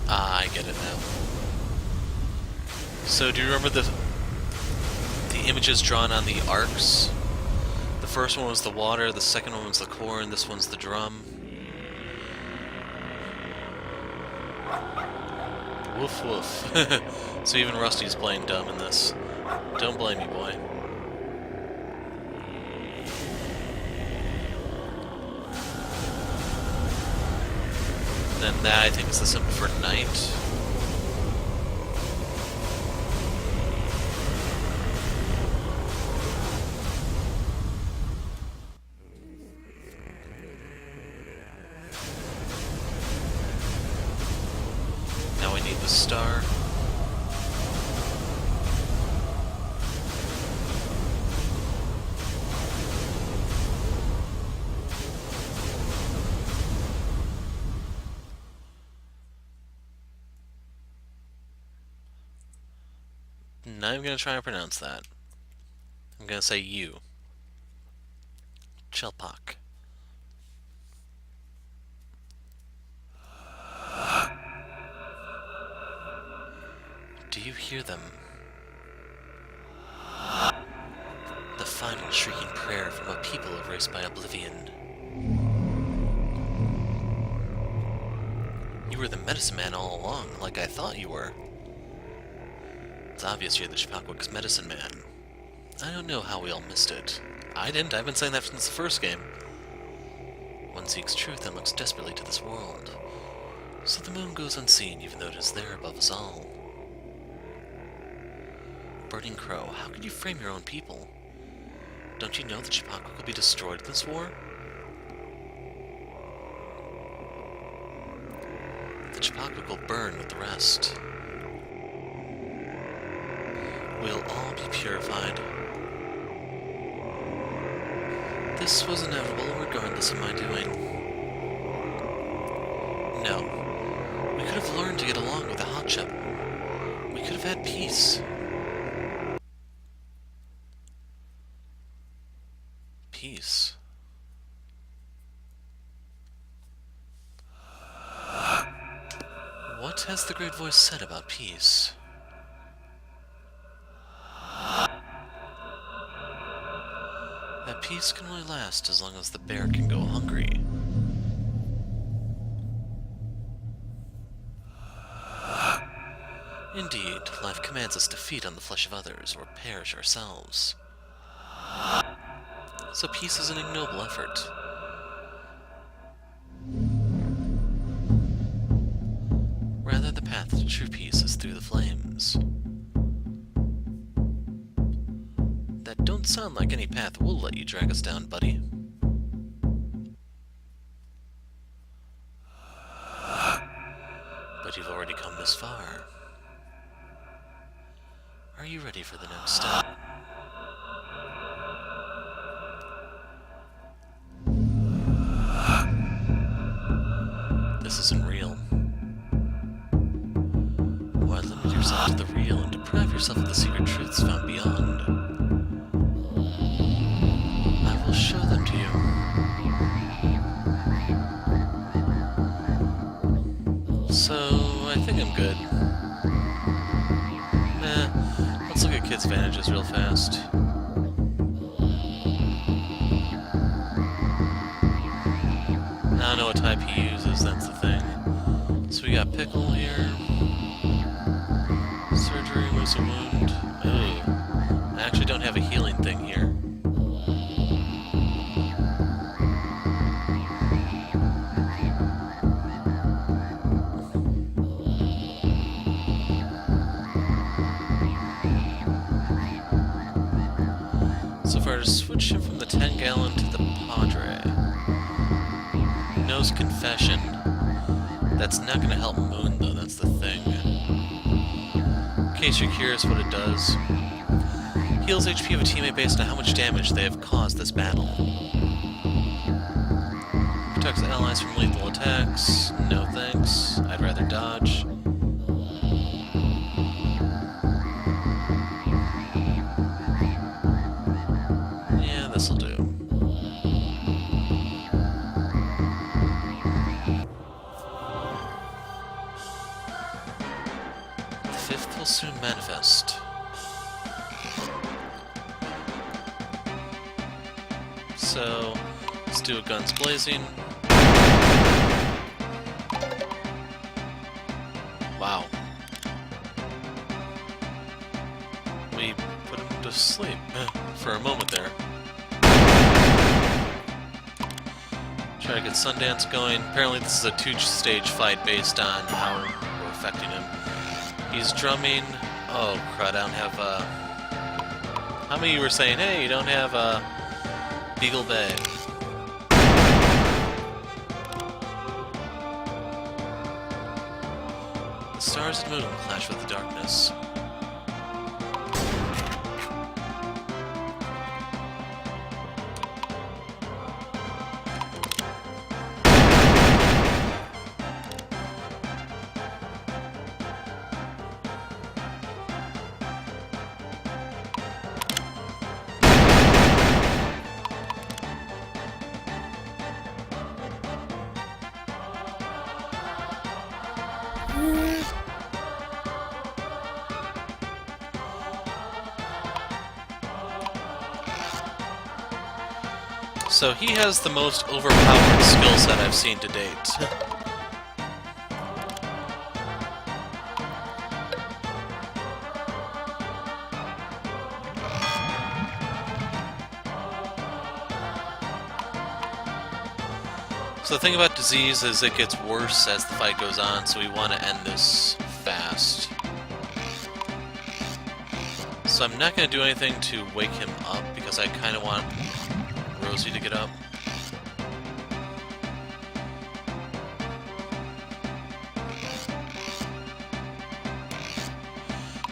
Ah, I get it now. So do you remember the images drawn on the arcs? The first one was the water, the second one was the corn, this one's the drum. Woof woof. So even Rusty's playing dumb in this. Don't blame me, boy. Then that, I think, is the symbol for night. Now we need the star. Not even gonna try and pronounce that. I'm gonna say you. Chelpak. Do you hear them? The final shrieking prayer from a people erased by oblivion. You were the medicine man all along, like I thought you were. It's obvious you're the Chipawk's medicine man. I don't know how we all missed it. I didn't. I've been saying that since the first game. One seeks truth and looks desperately to this world. So the moon goes unseen, even though it is there above us all. Burning Crow, how could you frame your own people? Don't you know that Chipawk will be destroyed in this war? The Chipawk will burn with the rest. We'll all be purified. This was inevitable regardless of my doing. No. We could have learned to get along with the Hotchip. We could have had peace. Peace. What has the Great Voice said about peace? That peace can only last as long as the bear can go hungry. Indeed, life commands us to feed on the flesh of others or perish ourselves. So peace is an ignoble effort. Rather, the path to true peace is through the flames. That don't sound like any path we'll let you drag us down, buddy. But you've already come this far. Are you ready for the next step? This isn't real. Why limit yourself to the real and deprive yourself of the secret truths found beyond? I will show them to you. So, I think I'm good. Let's look at Kid's advantages real fast. I don't know what type he uses, that's the thing. So we got Pickle here. Surgery, lose a wound. Ooh. I actually don't have a healing thing here. So if I were to switch him from the 10-gallon to the Padre, knows Confession. That's not going to help Moon, though, that's the thing. In case you're curious what it does, heals HP of a teammate based on how much damage they have caused this battle. Protects allies from lethal attacks. No thanks. I'd rather dodge. Yeah, this'll do. The fifth will soon manifest. So, let's do a guns blazing. Wow. We put him to sleep for a moment there. Try to get Sundance going. Apparently this is a two-stage fight based on how we're affecting him. He's drumming. Oh crud, I don't have how many of you were saying, hey, you don't have Beagle Bay? The stars and moon will clash with the darkness. So he has the most overpowered skill set I've seen to date. So the thing about disease is it gets worse as the fight goes on, so we want to end this fast. So I'm not going to do anything to wake him up, because I kind of want Rosie to get up.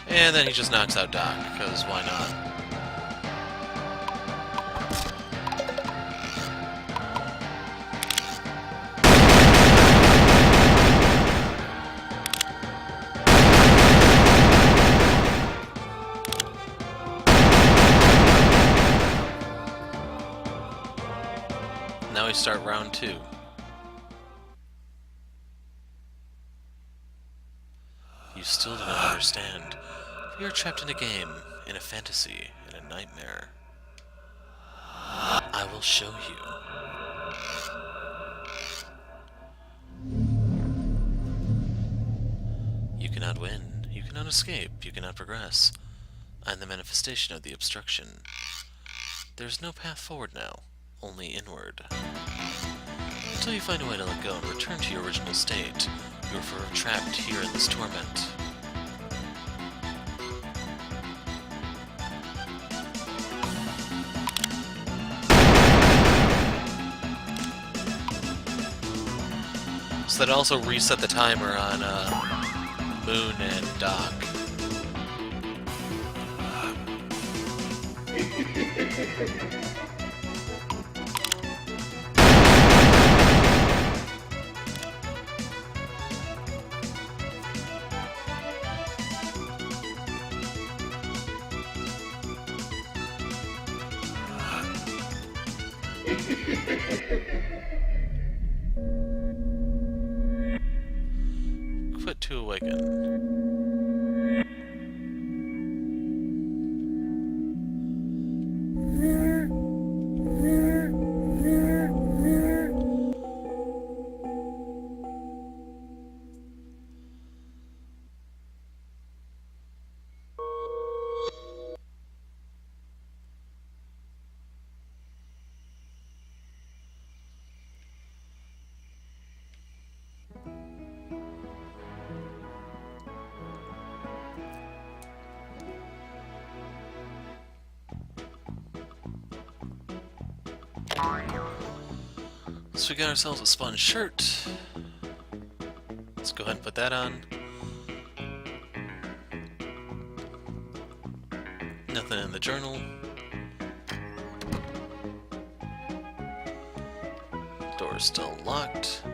And then he just knocks out Doc, because why not? Now we start round 2. You still do not understand. We are trapped in a game, in a fantasy, in a nightmare. I will show you. You cannot win. You cannot escape. You cannot progress. I am the manifestation of the obstruction. There is no path forward now. Only inward. Until you find a way to let go and return to your original state, you are forever trapped here in this torment. So that also reset the timer on Moon and Doc. Quit to awaken. So we got ourselves a sponge shirt. Let's go ahead and put that on. Nothing in the journal. Door's still locked.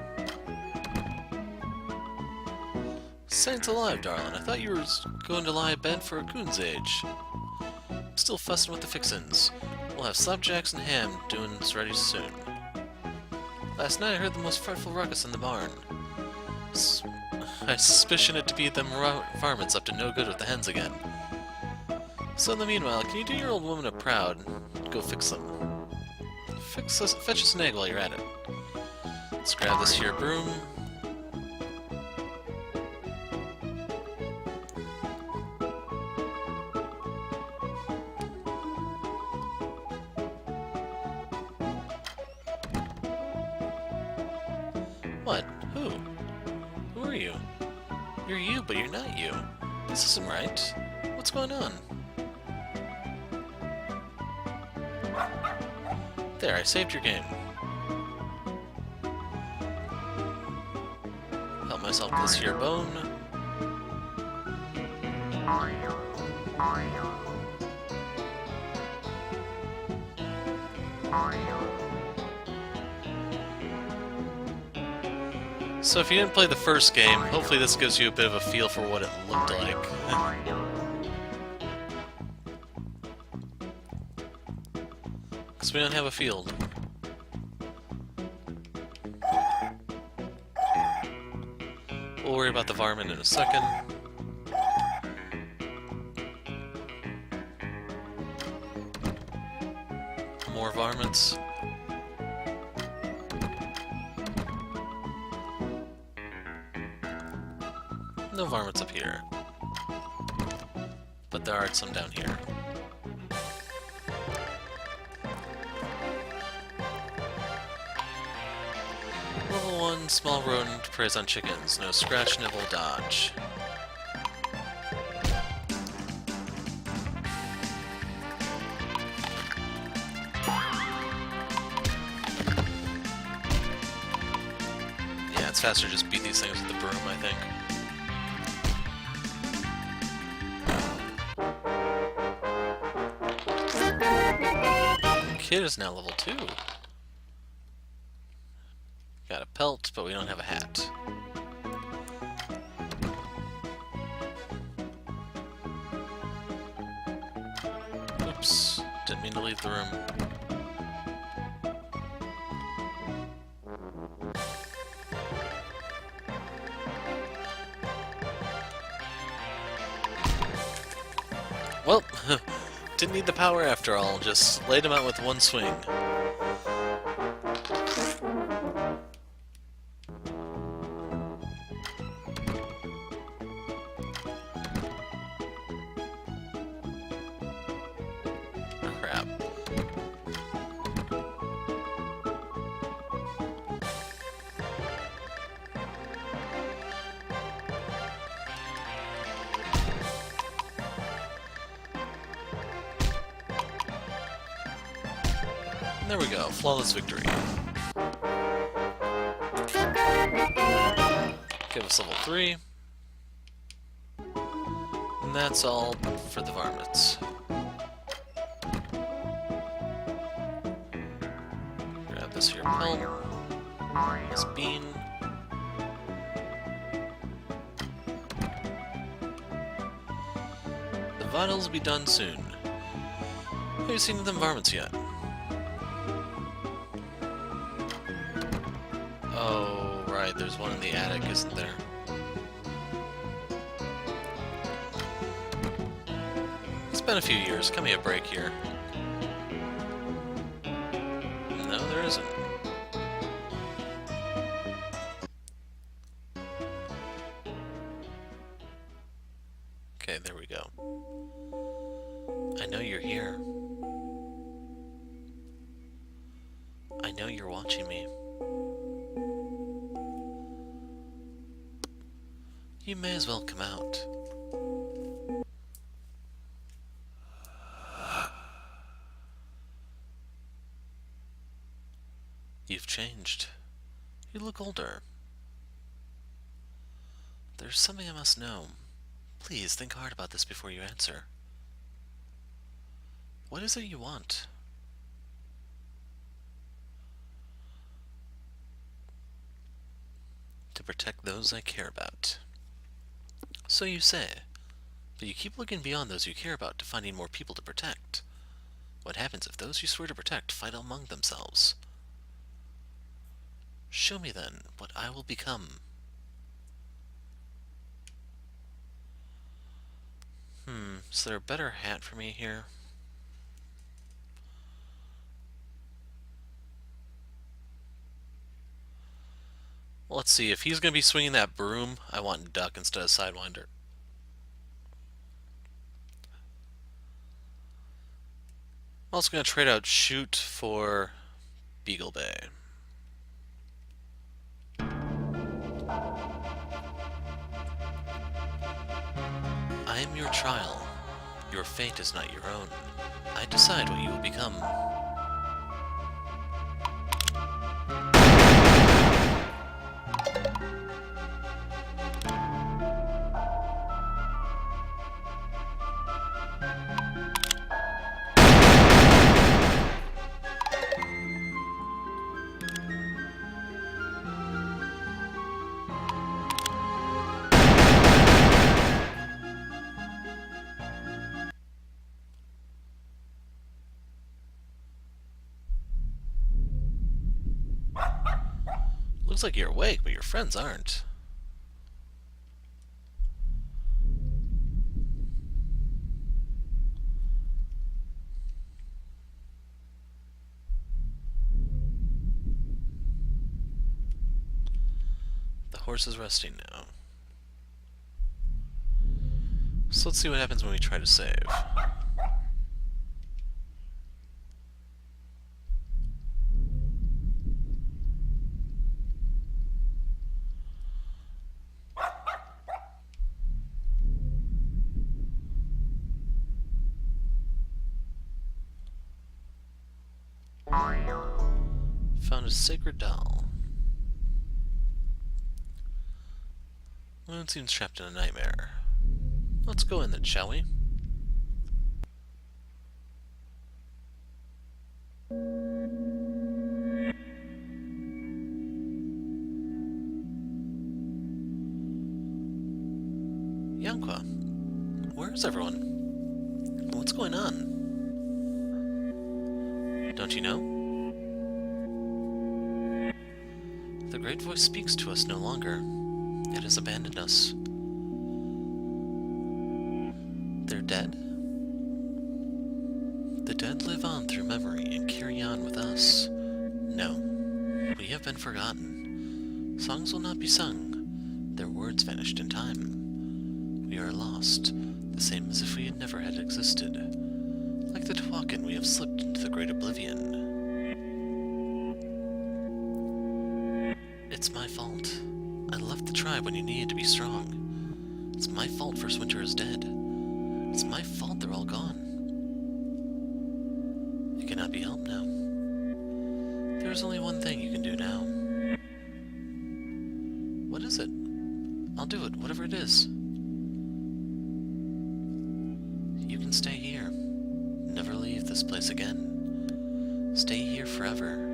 Saints alive, darling. I thought you were going to lie in bed for a coon's age. Still fussing with the fixins. We'll have slapjacks and ham doing this ready soon. Last night I heard the most frightful ruckus in the barn. I suspicion it to be them varmints up to no good with the hens again. So in the meanwhile, can you do your old woman a proud? Go fix them. Fetch us an egg while you're at it. Let's grab this here broom. What? Who? Who are you? You're you, but you're not you. This isn't right. What's going on? There, I saved your game. Help myself with this here bone. So if you didn't play the first game, hopefully this gives you a bit of a feel for what it looked like. Because we don't have a field. We'll worry about the varmint in a second. More varmints. No varmints up here. But there are some down here. Level 1, small rodent, preys on chickens. No scratch, nibble, dodge. Yeah, it's faster to just beat these things with the broom, I think. Kid is now level 2. Got a pelt, but we don't have a hat. Oops, didn't mean to leave the room. Well, didn't need the power after all, just laid him out with one swing. Crap. There we go, flawless victory. Give us level 3. And that's all for the varmints. Grab this here pelt. This bean. The vitals will be done soon. Have you seen them varmints yet? Oh, right, there's one in the attic, isn't there? It's been a few years. Cut me a break here. No, there isn't. Okay, there we go. I know you're here. I know you're watching me. You may as well come out. You've changed. You look older. There's something I must know. Please think hard about this before you answer. What is it you want? To protect those I care about. So you say, but you keep looking beyond those you care about to finding more people to protect. What happens if those you swear to protect fight among themselves? Show me then what I will become. Is there a better hat for me here? Well, let's see, if he's going to be swinging that broom, I want duck instead of sidewinder. I'm also going to trade out shoot for Beagle Bay. I am your trial. Your fate is not your own. I decide what you will become. Looks like you're awake, but your friends aren't. horse is resting now. So let's see what happens when we try to save. Found a sacred doll. Moon seems trapped in a nightmare. Let's go in then, shall we? Yanqua, where is everyone? What's going on? Don't you know? The great voice speaks to us no longer. It has abandoned us. They're dead? The dead live on through memory and carry on with us. No, we have been forgotten. Songs will not be sung. Their words vanished in time. We are lost, the same as if we had never had existed. Like the Twakin, we have slipped into the great oblivion. It's my fault. I left the tribe when you needed to be strong. It's my fault First Winter is dead. It's my fault they're all gone. It cannot be helped now. There's only one thing you can do now. What is it? I'll do it, whatever it is. You can stay here. Never leave this place again. Stay here forever.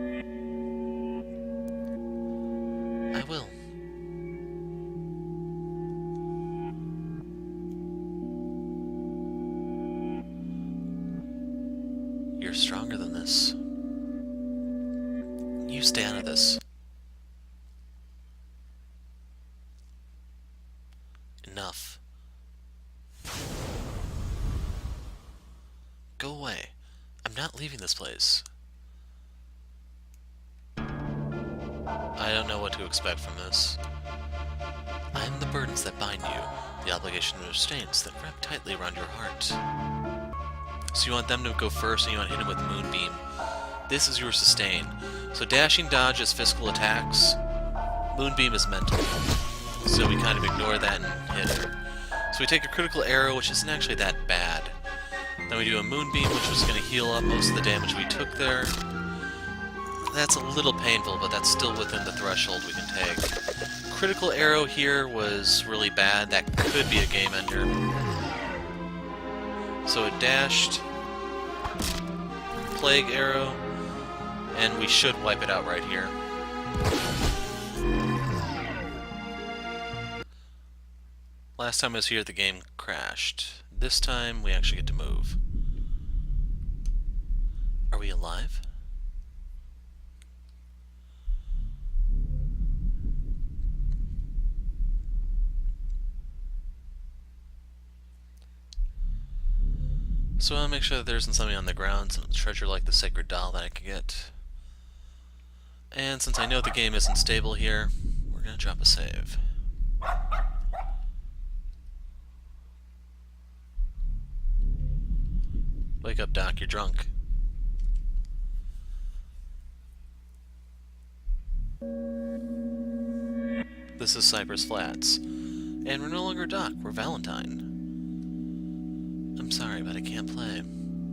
I will. You're stronger than this. You stay out of this. Enough. Go away. I'm not leaving this place. I don't know what to expect from this. I am the burdens that bind you, the obligation and restraints that wrap tightly around your heart. So you want them to go first and you want to hit him with Moonbeam. This is your sustain. So dashing dodge is physical attacks. Moonbeam is mental. So we kind of ignore that and hit her. So we take a critical arrow, which isn't actually that bad. Then we do a Moonbeam, which was going to heal up most of the damage we took there. That's a little painful, but that's still within the threshold we can take. Critical arrow here was really bad. That could be a game ender. So it dashed. Plague arrow. And we should wipe it out right here. Last time I was here, the game crashed. This time, we actually get to move. Are we alive? So I'll make sure that there isn't something on the ground, some treasure like the sacred doll that I could get. And since I know the game isn't stable here, we're gonna drop a save. Wake up, Doc, you're drunk. This is Cypress Flats. And we're no longer Doc, we're Valentine. I'm sorry, but I can't play.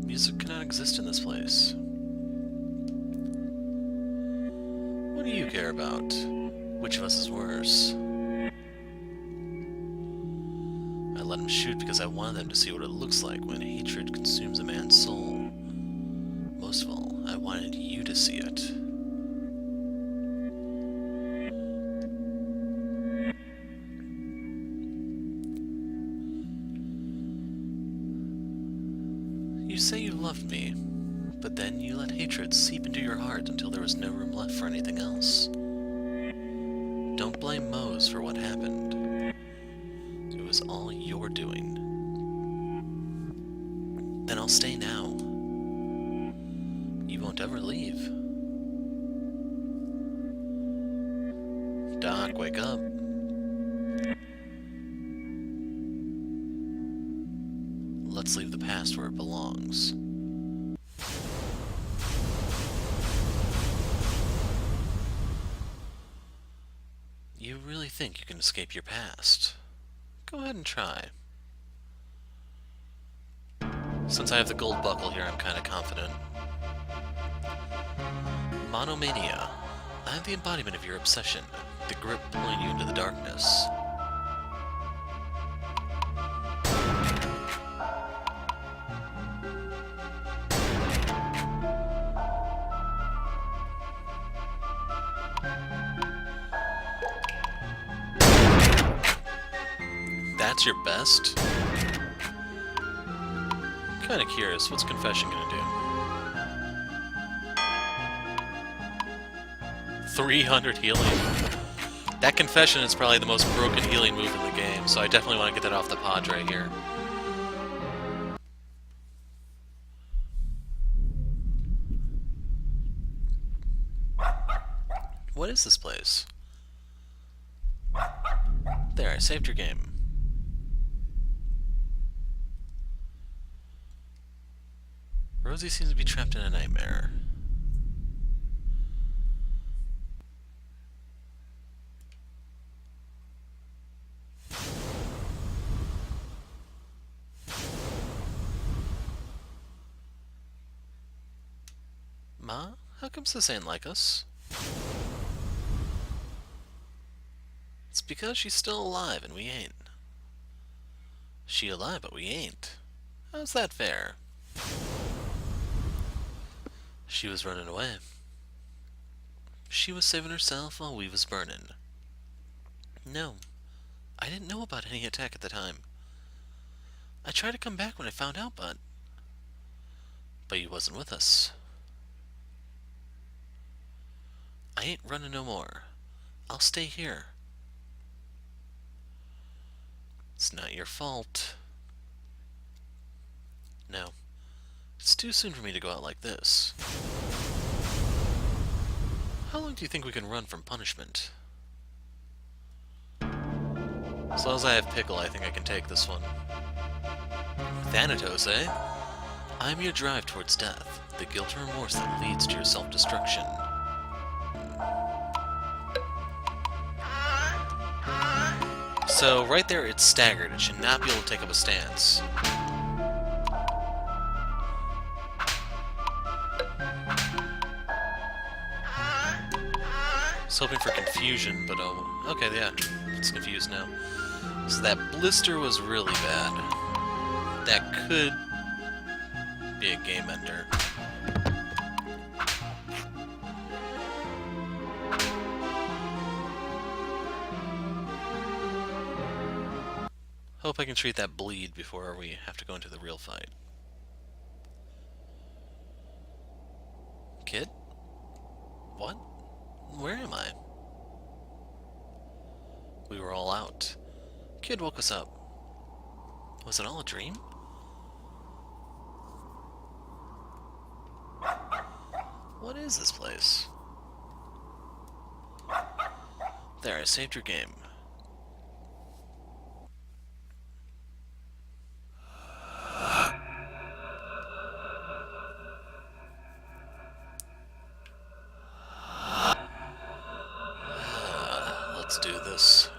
Music cannot exist in this place. What do you care about? Which of us is worse? I let him shoot because I wanted them to see what it looks like when hatred consumes a man's soul. Most of all, I wanted you to see it. You say you loved me, but then you let hatred seep into your heart until there was no room left for anything else. Don't blame Mose for what happened. It was all your doing. Then I'll stay now. You won't ever leave. Doc, wake up. let's leave the past where it belongs. You really think you can escape your past? Go ahead and try. Since I have the gold buckle here, I'm kinda confident. Monomania. I am the embodiment of your obsession, the grip pulling you into the darkness. That's your best? Kinda curious, what's Confession gonna do? 300 healing. That Confession is probably the most broken healing move in the game, so I definitely want to get that off the pod right here. What is this place? There, I saved your game. Rosie seems to be trapped in a nightmare. Ma, how come this ain't like us? It's because she's still alive and we ain't. She alive, but we ain't. How's that fair? She was running away. She was saving herself while we was burning. No, I didn't know about any attack at the time. I tried to come back when I found out, but you wasn't with us. I ain't running no more. I'll stay here. It's not your fault. No. It's too soon for me to go out like this. How long do you think we can run from punishment? As long as I have Pickle, I think I can take this one. Thanatos, eh? I'm your drive towards death, the guilt and remorse that leads to your self-destruction. So, right there, it's staggered. It should not be able to take up a stance. I was hoping for confusion, but oh, okay, yeah, it's confused now. So that blister was really bad. That could be a game ender. Hope I can treat that bleed before we have to go into the real fight. Kid? What? Where am I? We were all out. Kid woke us up. Was it all a dream? What is this place? There, I saved your game. Let's do this.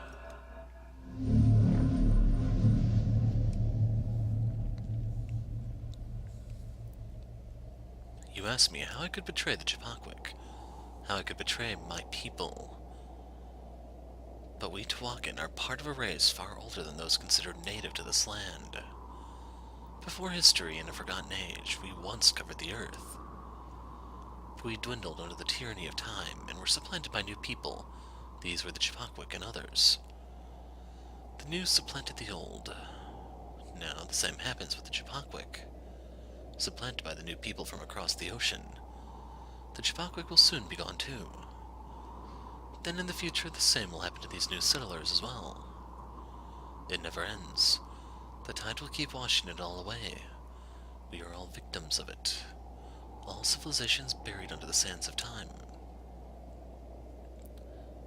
You asked me how I could betray the Chipawkwik, how I could betray my people. But we Tawakan are part of a race far older than those considered native to this land. Before history in a forgotten age, we once covered the earth. We dwindled under the tyranny of time and were supplanted by new people. These were the Chipawkwik and others. The new supplanted the old. Now the same happens with the Chipawkwik. Supplanted by the new people from across the ocean. The Chipawkwik will soon be gone too. Then in the future the same will happen to these new settlers as well. It never ends. The tide will keep washing it all away. We are all victims of it. All civilizations buried under the sands of time.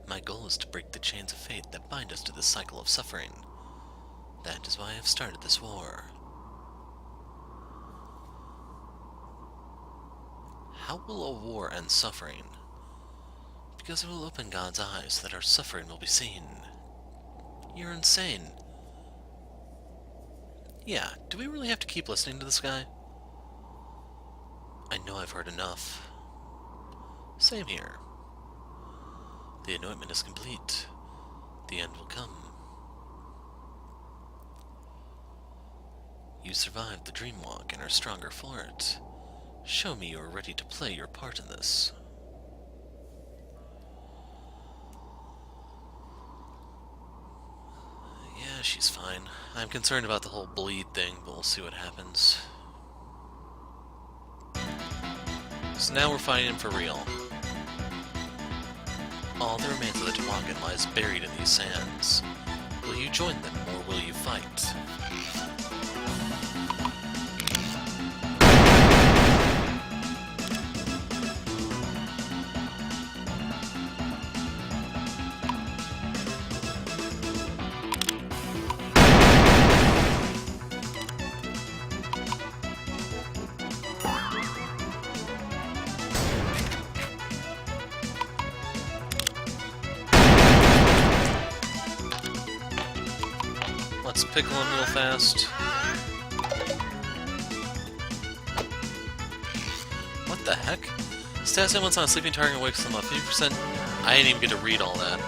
My goal is to break the chains of fate that bind us to this cycle of suffering. That is why I have started this war. How will a war end suffering? Because it will open God's eyes that our suffering will be seen. You're insane. Yeah, do we really have to keep listening to this guy? I know I've heard enough. Same here. The anointment is complete. The end will come. You survived the dream walk and are stronger for it. Show me you are ready to play your part in this. Yeah, she's fine. I'm concerned about the whole bleed thing, but we'll see what happens. So now we're fighting him for real. All the remains of the toboggan lies buried in these sands. Will you join them, or will you fight? Let's pickle him real fast. What the heck? Stats him once on a sleeping target and wakes them up 50%. I didn't even get to read all that.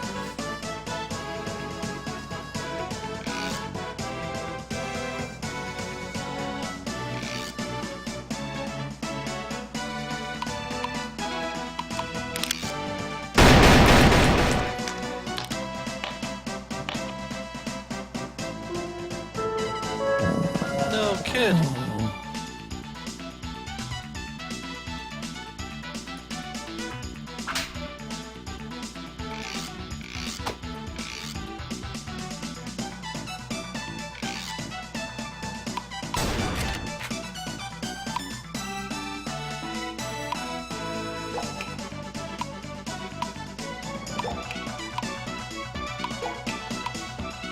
No, kid!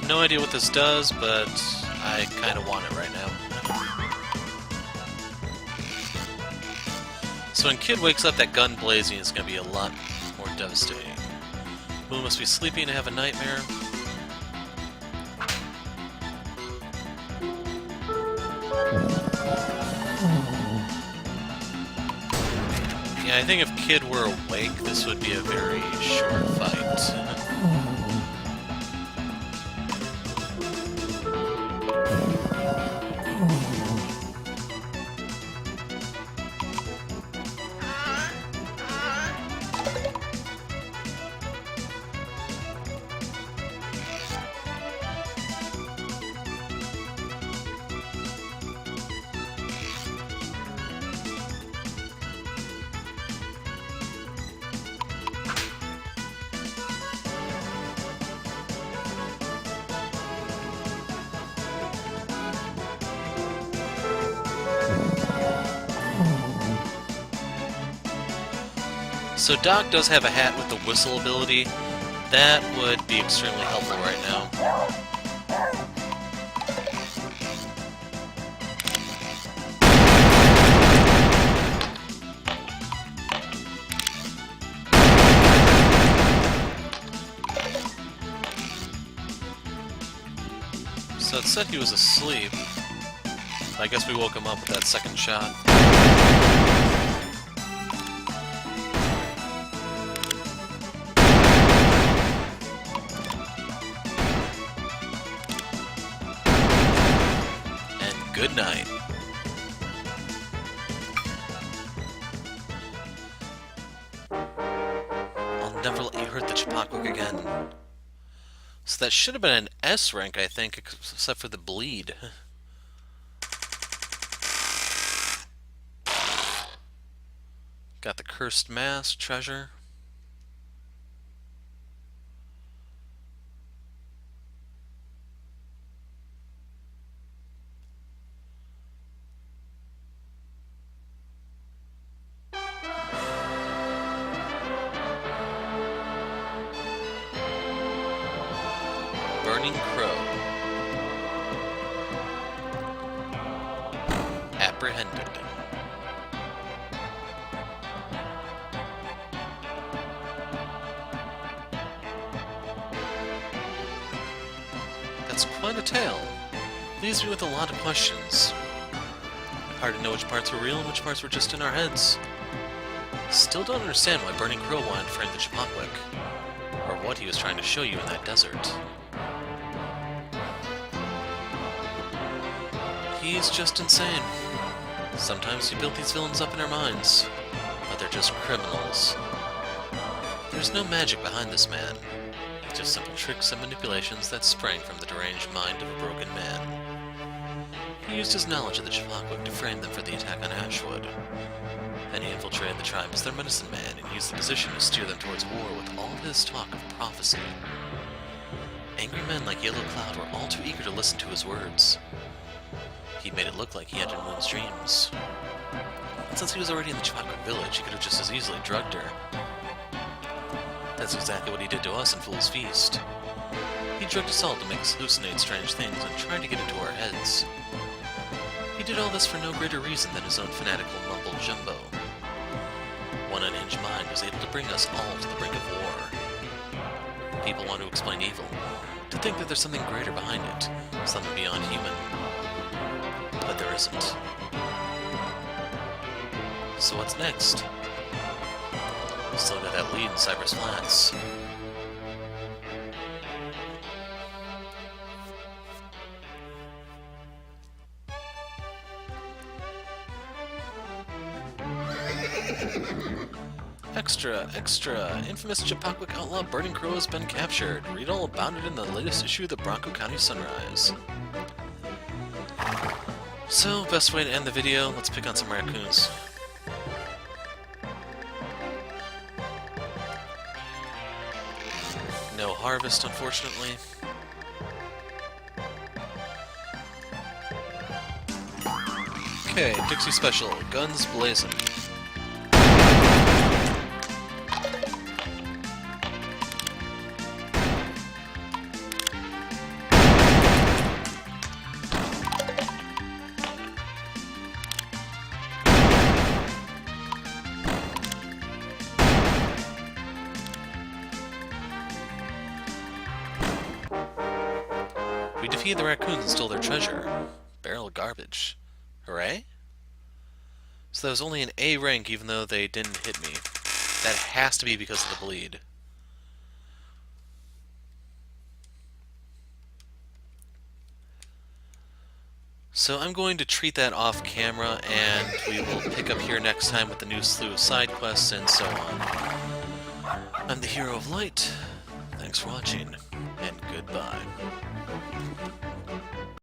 No idea what this does, but I kind of want it right now. So when Kid wakes up, that gun blazing is going to be a lot more devastating. Moon must be sleeping and have a nightmare. Yeah, I think if Kid were awake, this would be a very short fight. So Doc does have a hat with the whistle ability. That would be extremely helpful right now. So it said he was asleep. I guess we woke him up with that second shot. Good night. I'll never let you hurt the Chipakuk again. So that should have been an S rank, I think, except for the bleed. Got the cursed mask, treasure. Burning Crow. Apprehended. That's quite a tale. Leaves me with a lot of questions. Hard to know which parts were real and which parts were just in our heads. Still don't understand why Burning Crow wanted to frame the Chapakwick, or what he was trying to show you in that desert. He's just insane. Sometimes we build these villains up in our minds, but they're just criminals. There's no magic behind this man, just simple tricks and manipulations that sprang from the deranged mind of a broken man. He used his knowledge of the Chapakwick to frame them for the attack on Ashwood. Then he infiltrated the tribe as their medicine man and used the position to steer them towards war with all his talk of prophecy. Angry men like Yellow Cloud were all too eager to listen to his words. He made it look like he entered Moon's dreams. And since he was already in the Chapakwick village, he could have just as easily drugged her. That's exactly what he did to us in Fool's Feast. He drugged us all to make us hallucinate strange things and tried to get into our heads. He did all this for no greater reason than his own fanatical mumbo-jumbo. One unhinged mind was able to bring us all to the brink of war. People want to explain evil, to think that there's something greater behind it, something beyond human. But there isn't. So what's next? Still got that lead in Cypress Flats. Extra, extra! Infamous Chapakwick outlaw Burning Crow has been captured. Read all about it in the latest issue of the Bronco County Sunrise. So, best way to end the video, let's pick on some raccoons. No harvest, unfortunately. Okay, Dixie Special, guns blazing. We defeated the raccoons and stole their treasure. Barrel of garbage. Hooray? So that was only an A rank even though they didn't hit me. That has to be because of the bleed. So I'm going to treat that off camera and we will pick up here next time with the new slew of side quests and so on. I'm the Hero of Light. Thanks for watching, and goodbye.